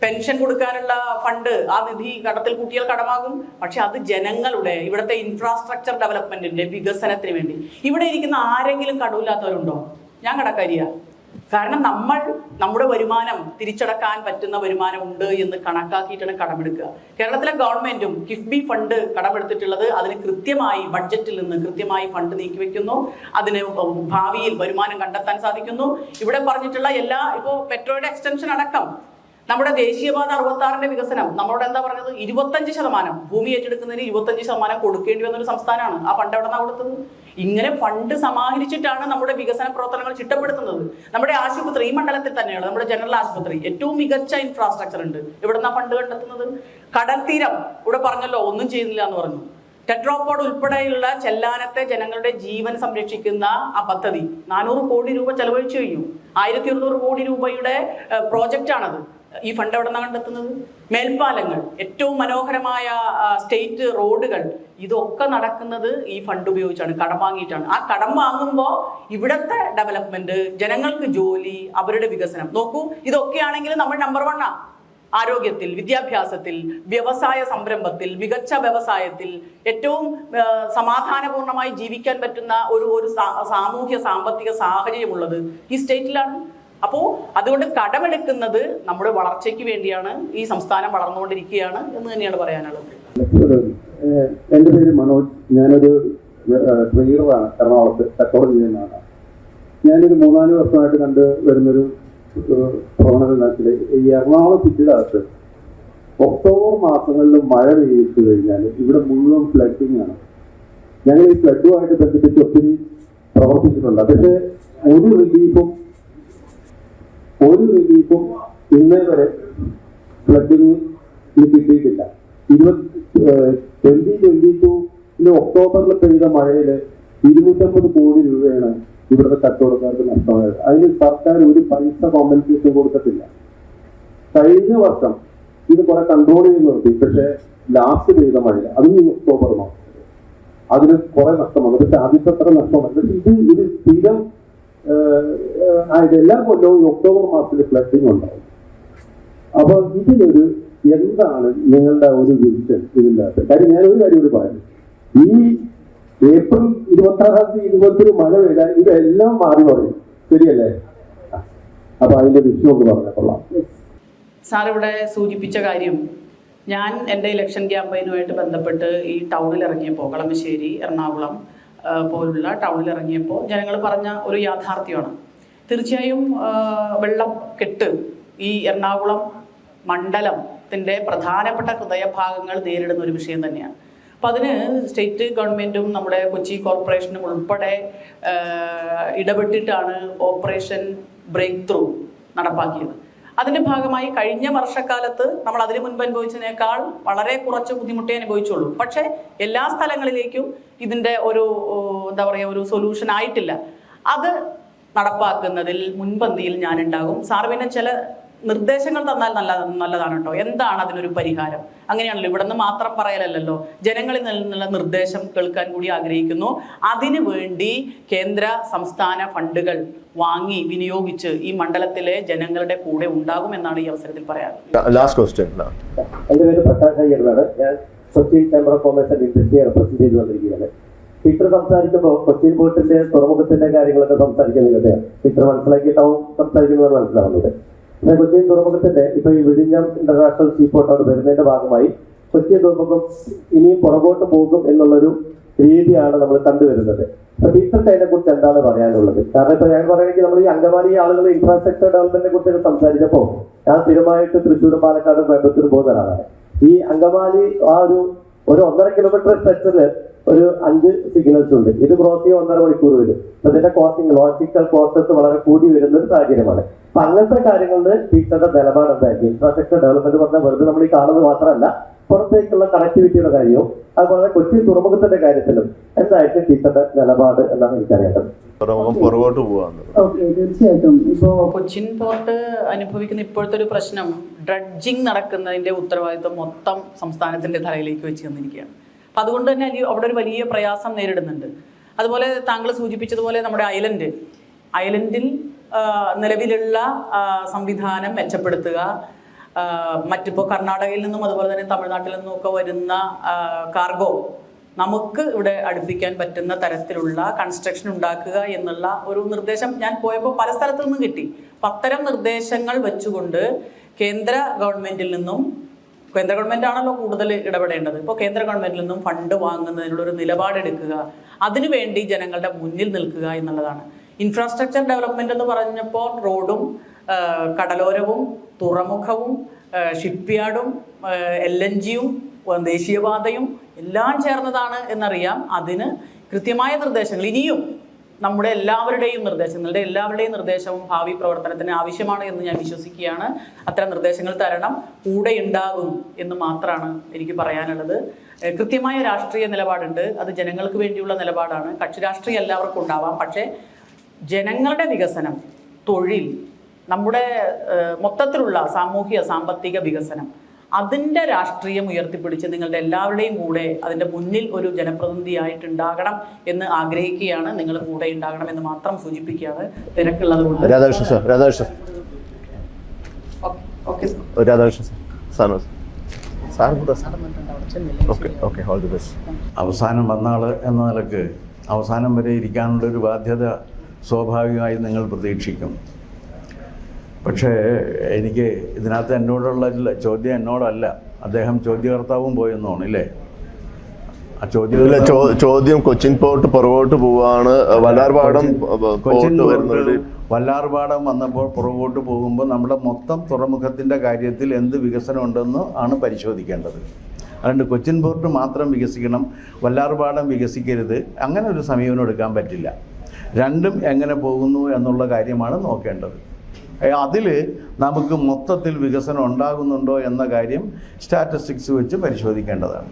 പെൻഷൻ കൊടുക്കാനുള്ള ഫണ്ട്, ആ നിധി കടത്തിൽ കൂട്ടിയാൽ കടമാകും. പക്ഷെ അത് ജനങ്ങളുടെ, ഇവിടുത്തെ ഇൻഫ്രാസ്ട്രക്ചർ ഡെവലപ്മെന്റിന്റെ വികസനത്തിന് വേണ്ടി. ഇവിടെ ഇരിക്കുന്ന ആരെങ്കിലും കടമില്ലാത്തവരുണ്ടോ? ഞാൻ കടക്കാരിയാ. കാരണം നമ്മൾ നമ്മുടെ വരുമാനം തിരിച്ചടക്കാൻ പറ്റുന്ന വരുമാനം ഉണ്ട് എന്ന് കണക്കാക്കിയിട്ടാണ് കടമെടുക്കുക. കേരളത്തിലെ ഗവൺമെന്റും കിഫ്ബി ഫണ്ട് കടമെടുത്തിട്ടുള്ളത് അതിന് കൃത്യമായി ബഡ്ജറ്റിൽ നിന്ന് കൃത്യമായി ഫണ്ട് നീക്കിവെക്കുന്നു. അതിന് ഭാവിയിൽ വരുമാനം കണ്ടെത്താൻ സാധിക്കുന്നു. ഇവിടെ പറഞ്ഞിട്ടുള്ള എല്ലാ, ഇപ്പോൾ മെട്രോയുടെ എക്സ്റ്റൻഷൻ അടക്കം, നമ്മുടെ ദേശീയപാത 66ന്റെ വികസനം, നമ്മളോട് എന്താ പറഞ്ഞത്? 25% ഭൂമി ഏറ്റെടുക്കുന്നതിന് 25% കൊടുക്കേണ്ടി വന്നൊരു സംസ്ഥാനമാണ്. ആ ഫണ്ട് എവിടെ നിന്നാണ് കൊടുത്തത്? ഇങ്ങനെ ഫണ്ട് സമാഹരിച്ചിട്ടാണ് നമ്മുടെ വികസന പ്രവർത്തനങ്ങൾ ചിട്ടപ്പെടുത്തുന്നത്. നമ്മുടെ ആശുപത്രി ഈ മണ്ഡലത്തിൽ തന്നെയാണ്, നമ്മുടെ ജനറൽ ആശുപത്രി, ഏറ്റവും മികച്ച ഇൻഫ്രാസ്ട്രക്ചർ ഉണ്ട്. എവിടുന്നാ ഫണ്ട് കണ്ടെത്തുന്നത്? കടൽ തീരം ഇവിടെ പറഞ്ഞല്ലോ, ഒന്നും ചെയ്യുന്നില്ല എന്ന് പറഞ്ഞു. ടെട്രോപോഡ് ഉൾപ്പെടെയുള്ള ചെല്ലാനത്തെ ജനങ്ങളുടെ ജീവൻ സംരക്ഷിക്കുന്ന ആ പദ്ധതി 400 കോടി രൂപ ചെലവഴിച്ചു കഴിഞ്ഞു. 1200 കോടി രൂപയുടെ പ്രോജക്റ്റാണത്. ഈ ഫണ്ട് എവിടെ നിന്നാണ് കണ്ടെത്തുന്നത്? മേൽപ്പാലങ്ങൾ, ഏറ്റവും മനോഹരമായ സ്റ്റേറ്റ് റോഡുകൾ, ഇതൊക്കെ നടക്കുന്നത് ഈ ഫണ്ട് ഉപയോഗിച്ചാണ്, കടം വാങ്ങിയിട്ടാണ്. ആ കടം വാങ്ങുമ്പോൾ ഇവിടുത്തെ ഡെവലപ്മെന്റ്, ജനങ്ങൾക്ക് ജോലി, അവരുടെ വികസനം നോക്കൂ. ഇതൊക്കെയാണെങ്കിൽ നമ്മൾ നമ്പർ 1 ആരോഗ്യത്തിൽ, വിദ്യാഭ്യാസത്തിൽ, വ്യവസായ സംരംഭത്തിൽ, മികച്ച വ്യവസായത്തിൽ, ഏറ്റവും സമാധാനപൂർണമായി ജീവിക്കാൻ പറ്റുന്ന ഒരു സാമൂഹ്യ സാമ്പത്തിക സാഹചര്യമുള്ളത് ഈ സ്റ്റേറ്റിലാണ്. അപ്പോൾ അതുകൊണ്ട് കടമെടുക്കുന്നത് നമ്മുടെ വളർച്ചയ്ക്ക് വേണ്ടിയാണ്. ഈ സംസ്ഥാനം വളർന്നുകൊണ്ടിരിക്കുകയാണ് എന്ന് തന്നെയാണ് പറയാനുള്ളത്. എൻ്റെ പേര് മനോജ്. ഞാനൊരു ട്രെയിനറാണ്, എറണാകുളത്ത് കച്ചവടം ചെയ്യുന്നതാണ്. ഞാനൊരു 3-4 വർഷമായിട്ട് കണ്ടു വരുന്നൊരു പ്രവണത എന്താ വെച്ചാൽ, ഈ എറണാകുളം സിറ്റിയിലകത്ത് ഒക്ടോബർ മാസങ്ങളിൽ മഴ പെയ്യിച്ചു കഴിഞ്ഞാൽ ഇവിടെ മുഴുവൻ ഫ്ലഡിങ് ആണ്. ഞങ്ങൾ ഈ ഫ്ലഡുമായിട്ട് ബന്ധിപ്പിച്ച് ഒത്തിരി പ്രവർത്തിച്ചിട്ടുണ്ട്. പക്ഷേ ഒരു റിലീഫും ഇന്നേ വരെ ഫ്ലഡിങ് കിട്ടിയിട്ടില്ല. 2022 ഒക്ടോബറിൽ പെയ്ത മഴയിൽ 250 കോടി രൂപയാണ് ഇവിടുത്തെ കച്ചവടക്കാർക്ക് നഷ്ടമായത്. അതിന് സർക്കാർ ഒരു പൈസ കോമ്പൻസേഷൻ കൊടുത്തിട്ടില്ല. കഴിഞ്ഞ വർഷം ഇത് കുറെ കൺട്രോൾ ചെയ്ത് നിർത്തി. പക്ഷെ ലാസ്റ്റ് പെയ്ത മഴ അതും ഈ ഒക്ടോബർ മാസം അതിന് കുറെ നഷ്ടമാണ്. പക്ഷെ ആദ്യത്തെ അത്ര നഷ്ടമാണ്. പക്ഷെ ഇത് സ്ഥിരം എല്ലാ കൊല്ലവും ഈ ഒക്ടോബർ മാസത്തിൽ ഫ്ലഡിങ് ഉണ്ടാവും. അപ്പൊ ഇതിനൊരു എന്താണ് നിങ്ങളുടെ ഒരു വിഷൻ ഇതിൻ്റെ അകത്ത്? കാര്യം ഞാൻ ഒരു കാര്യം കൂടി പറഞ്ഞു, ഈ ഏപ്രിൽ 26-ാം തീയതി ഇതുപോലത്തെ മഴ പെയ്താൽ ഇതെല്ലാം മാറി പറയും, ശരിയല്ലേ? അപ്പൊ അതിന്റെ വിഷയം ഒന്ന് പറഞ്ഞാൽ കൊള്ളാം. സാർ ഇവിടെ സൂചിപ്പിച്ച കാര്യം, ഞാൻ എൻ്റെ ഇലക്ഷൻ ക്യാമ്പയിനുമായിട്ട് ബന്ധപ്പെട്ട് ഈ ടൗണിൽ ഇറങ്ങിയപ്പോൾ, കളമശ്ശേരി, എറണാകുളം പോലുള്ള ടൗണിൽ ഇറങ്ങിയപ്പോൾ ജനങ്ങൾ പറഞ്ഞ ഒരു യാഥാർത്ഥ്യമാണ്. തീർച്ചയായും വെള്ളക്കെട്ട് ഈ എറണാകുളം മണ്ഡലത്തിൻ്റെ പ്രധാനപ്പെട്ട ഹൃദയഭാഗങ്ങൾ നേരിടുന്ന ഒരു വിഷയം തന്നെയാണ്. അപ്പോൾ അതിന് സ്റ്റേറ്റ് ഗവൺമെൻറ്റും നമ്മുടെ കൊച്ചി കോർപ്പറേഷനും ഉൾപ്പെടെ ഇടപെട്ടിട്ടാണ് ഓപ്പറേഷൻ ബ്രേക്ക് ത്രൂ നടപ്പാക്കിയത്. അതിൻ്റെ ഭാഗമായി കഴിഞ്ഞ വർഷക്കാലത്ത് നമ്മൾ അതിനു മുൻപ് അനുഭവിച്ചതിനേക്കാൾ വളരെ കുറച്ച് ബുദ്ധിമുട്ടേ അനുഭവിച്ചുള്ളൂ. പക്ഷേ എല്ലാ സ്ഥലങ്ങളിലേക്കും ഇതിൻ്റെ ഒരു എന്താ പറയുക ഒരു സൊല്യൂഷൻ ആയിട്ടില്ല. അത് നടപ്പാക്കുന്നതിൽ മുൻപന്തിയിൽ ഞാനുണ്ടാകും. സാർ പിന്നെ ചില നിർദ്ദേശങ്ങൾ തന്നാൽ നല്ലതാണ് കേട്ടോ. എന്താണ് അതിനൊരു പരിഹാരം? അങ്ങനെയാണല്ലോ, ഇവിടെ നിന്ന് മാത്രം പറയലല്ലോ, ജനങ്ങളിൽ നിന്നുള്ള നിർദ്ദേശം കേൾക്കാൻ കൂടി ആഗ്രഹിക്കുന്നു. അതിനു വേണ്ടി കേന്ദ്ര സംസ്ഥാന ഫണ്ടുകൾ വാങ്ങി വിനിയോഗിച്ച് ഈ മണ്ഡലത്തിലെ ജനങ്ങളുടെ കൂടെ ഉണ്ടാകുമെന്നാണ് ഈ അവസരത്തിൽ പറയാറുള്ളത്. Last question. എൻ്റെ പേര് പ്രകാശ് അയ്യറാണ്. ഞാൻ Kochi chamber of commerce and ഇൻഡസ്ട്രിയെ റെപ്രസെന്റ് ചെയ്ത് വന്നിരിക്കുകയാണ്. ടീച്ചർ സംസാരിക്കുമ്പോൾ കൊച്ചിൻ പോർട്ടിന്റെ തുറമുഖത്തിന്റെ കാര്യങ്ങളൊക്കെ സംസാരിക്കുന്നത് ടീച്ചർ മനസ്സിലാക്കിയിട്ടാവും സംസാരിക്കുന്നത് മനസ്സിലാവുന്നത്. കൊച്ചിൻ തുറമുഖത്തിന്റെ ഇപ്പൊ ഈ വിഴിഞ്ഞം ഇന്റർനാഷണൽ സീപോർട്ടോട് വരുന്നതിന്റെ ഭാഗമായി കൊച്ചി തുറമുഖം ഇനിയും പുറകോട്ട് പോകും എന്നുള്ളൊരു രീതിയാണ് നമ്മൾ കണ്ടുവരുന്നത്. അപ്പൊ ടീച്ചർക്ക് അതിനെ കുറിച്ച് എന്താണ് പറയാനുള്ളത്? കാരണം ഇപ്പൊ ഞാൻ പറയുകയാണെങ്കിൽ നമ്മൾ ഈ അങ്കമാലി ആളുകൾ ഇൻഫ്രാസ്ട്രക്ചർ ഡെവലപ്മെന്റിനെ കുറിച്ച് സംസാരിച്ചപ്പോൾ ഞാൻ സ്ഥിരമായിട്ട് തൃശ്ശൂരും പാലക്കാടും കോയമ്പത്തൂരും പോകുന്ന ഒരാളാണ്. ഈ അങ്കമാലി ആ ഒരു 1.5 കിലോമീറ്റർ സ്ട്രെച്ചില് ഒരു 5 സിഗ്നൽസ് ഉണ്ട്. ഇത് ക്രോസ് ചെയ്യാൻ 1.5 മണിക്കൂർ വരും. അപ്പൊ ഇതിന്റെ കോസ്റ്റിംഗ് ലോജിക്കൽ കോസ്റ്റസ് വളരെ കൂടി വരുന്ന ഒരു സാഹചര്യമാണ്. അപ്പൊ അങ്ങനത്തെ കാര്യങ്ങളിൽ ടീച്ചറുടെ നിലപാട് എന്തായിരിക്കും? ഇൻഫ്രാസ്ട്രക്ചർ ഡെവലപ്മെന്റ് പറഞ്ഞാൽ വെറുതെ നമ്മൾ ഈ കാണുന്നത് മാത്രമല്ല, പുറത്തേക്കുള്ള കണക്ടിവിറ്റിയുടെ കാര്യവും അതുപോലെ കൊച്ചി തുറമുഖത്തിന്റെ കാര്യത്തിലും എന്തായിരിക്കും ടീച്ചറുടെ നിലപാട് എന്നാണ് എനിക്കറിയേണ്ടത്. പുറകോട്ട് പോവാന്ന്. തീർച്ചയായിട്ടും ഇപ്പോൾ കൊച്ചിൻ പോർട്ട് അനുഭവിക്കുന്ന ഇപ്പോഴത്തെ ഒരു പ്രശ്നം, ഡ്രഡ്ജിങ് നടക്കുന്നതിന്റെ ഉത്തരവാദിത്വം മൊത്തം സംസ്ഥാനത്തിന്റെ തലയിലേക്ക് വെച്ച് തന്നിരിക്കുകയാണ്. അപ്പം അതുകൊണ്ട് തന്നെ അവിടെ ഒരു വലിയ പ്രയാസം നേരിടുന്നുണ്ട്. അതുപോലെ താങ്കൾ സൂചിപ്പിച്ചതുപോലെ നമ്മുടെ ഐലൻഡിൽ നിലവിലുള്ള സംവിധാനം മെച്ചപ്പെടുത്തുക, മറ്റിപ്പോൾ കർണാടകയിൽ നിന്നും അതുപോലെ തന്നെ തമിഴ്നാട്ടിൽ നിന്നും ഒക്കെ വരുന്ന കാർഗോ നമുക്ക് ഇവിടെ അടുപ്പിക്കാൻ പറ്റുന്ന തരത്തിലുള്ള കൺസ്ട്രക്ഷൻ ഉണ്ടാക്കുക എന്നുള്ള ഒരു നിർദ്ദേശം ഞാൻ പോയപ്പോൾ പല സ്ഥലത്തു നിന്നും കിട്ടി. അപ്പം അത്തരം നിർദ്ദേശങ്ങൾ വെച്ചുകൊണ്ട് കേന്ദ്ര ഗവൺമെൻറ്റാണല്ലോ കൂടുതൽ ഇടപെടേണ്ടത്. ഇപ്പോൾ കേന്ദ്ര ഗവൺമെൻറ്റിൽ നിന്നും ഫണ്ട് വാങ്ങുന്നതിനുള്ളൊരു നിലപാടെടുക്കുക, അതിനുവേണ്ടി ജനങ്ങളുടെ മുന്നിൽ നിൽക്കുക എന്നുള്ളതാണ്. ഇൻഫ്രാസ്ട്രക്ചർ ഡെവലപ്മെൻറ്റ് എന്ന് പറഞ്ഞപ്പോൾ റോഡും കടലോരവും തുറമുഖവും ഷിപ്പ്യാർഡും LNGയും ദേശീയപാതയും എല്ലാം ചേർന്നതാണ് എന്നറിയാം. അതിന് കൃത്യമായ നിർദ്ദേശങ്ങൾ ഇനിയും നിങ്ങളുടെ എല്ലാവരുടെയും നിർദ്ദേശവും ഭാവി പ്രവർത്തനത്തിന് ആവശ്യമാണ് എന്ന് ഞാൻ വിശ്വസിക്കുകയാണ്. അത്തരം നിർദ്ദേശങ്ങൾ തരണം, കൂടെ ഉണ്ടാകും എന്ന് മാത്രമാണ് എനിക്ക് പറയാനുള്ളത്. കൃത്യമായ രാഷ്ട്രീയ നിലപാടുണ്ട്, അത് ജനങ്ങൾക്ക് വേണ്ടിയുള്ള നിലപാടാണ്. കക്ഷി രാഷ്ട്രീയം എല്ലാവർക്കും ഉണ്ടാവാം, പക്ഷേ ജനങ്ങളുടെ വികസനം, തൊഴിൽ, നമ്മുടെ മൊത്തത്തിലുള്ള സാമൂഹിക സാമ്പത്തിക വികസനം, അതിൻ്റെ രാഷ്ട്രീയം ഉയർത്തിപ്പിടിച്ച് നിങ്ങളുടെ എല്ലാവരുടെയും കൂടെ അതിൻ്റെ മുന്നിൽ ഒരു ജനപ്രതിനിധിയായിട്ടുണ്ടാകണം എന്ന് ആഗ്രഹിക്കുകയാണ്. നിങ്ങൾ കൂടെ ഉണ്ടാകണം എന്ന് മാത്രം സൂചിപ്പിക്കുകയാണ്. തിരക്കുള്ളത് കൊണ്ട് അവസാനം വന്നാൾ എന്ന നിലക്ക് അവസാനം വരെ ഇരിക്കാനുള്ളൊരു ബാധ്യത സ്വാഭാവികമായി നിങ്ങൾ പ്രതീക്ഷിക്കും. പക്ഷേ എനിക്ക് ഇതിനകത്ത് എന്നോടുള്ള ചോദ്യം എന്നോടല്ല, അദ്ദേഹം ചോദ്യകർത്താവും പോയെന്നോണം ഇല്ലേ? ആ ചോദ്യം കൊച്ചിൻ പോർട്ട് പുറകോട്ട് പോവാണ്, വല്ലാർപാടം പോർട്ട് വരുന്നത്. വല്ലാർപാടം വന്നപ്പോൾ പുറകോട്ട് പോകുമ്പോൾ നമ്മുടെ മൊത്തം തുറമുഖത്തിൻ്റെ കാര്യത്തിൽ എന്ത് വികസനം ഉണ്ടെന്ന് ആണ് പരിശോധിക്കേണ്ടത്. അതുകൊണ്ട് കൊച്ചിൻ പോർട്ട് മാത്രം വികസിക്കണം, വല്ലാർപാടം വികസിക്കരുത്, അങ്ങനെ ഒരു സമീപനം എടുക്കാൻ പറ്റില്ല. രണ്ടും എങ്ങനെ പോകുന്നു എന്നുള്ള കാര്യമാണ് നോക്കേണ്ടത്. അതിൽ നമുക്ക് മൊത്തത്തിൽ വികസനം ഉണ്ടാകുന്നുണ്ടോ എന്ന കാര്യം സ്റ്റാറ്റിസ്റ്റിക്സ് വെച്ച് പരിശോധിക്കേണ്ടതാണ്.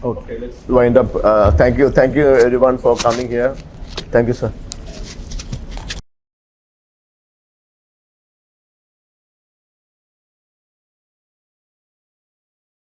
Okay, let's wind up. Thank you everyone for coming here. Thank you, sir.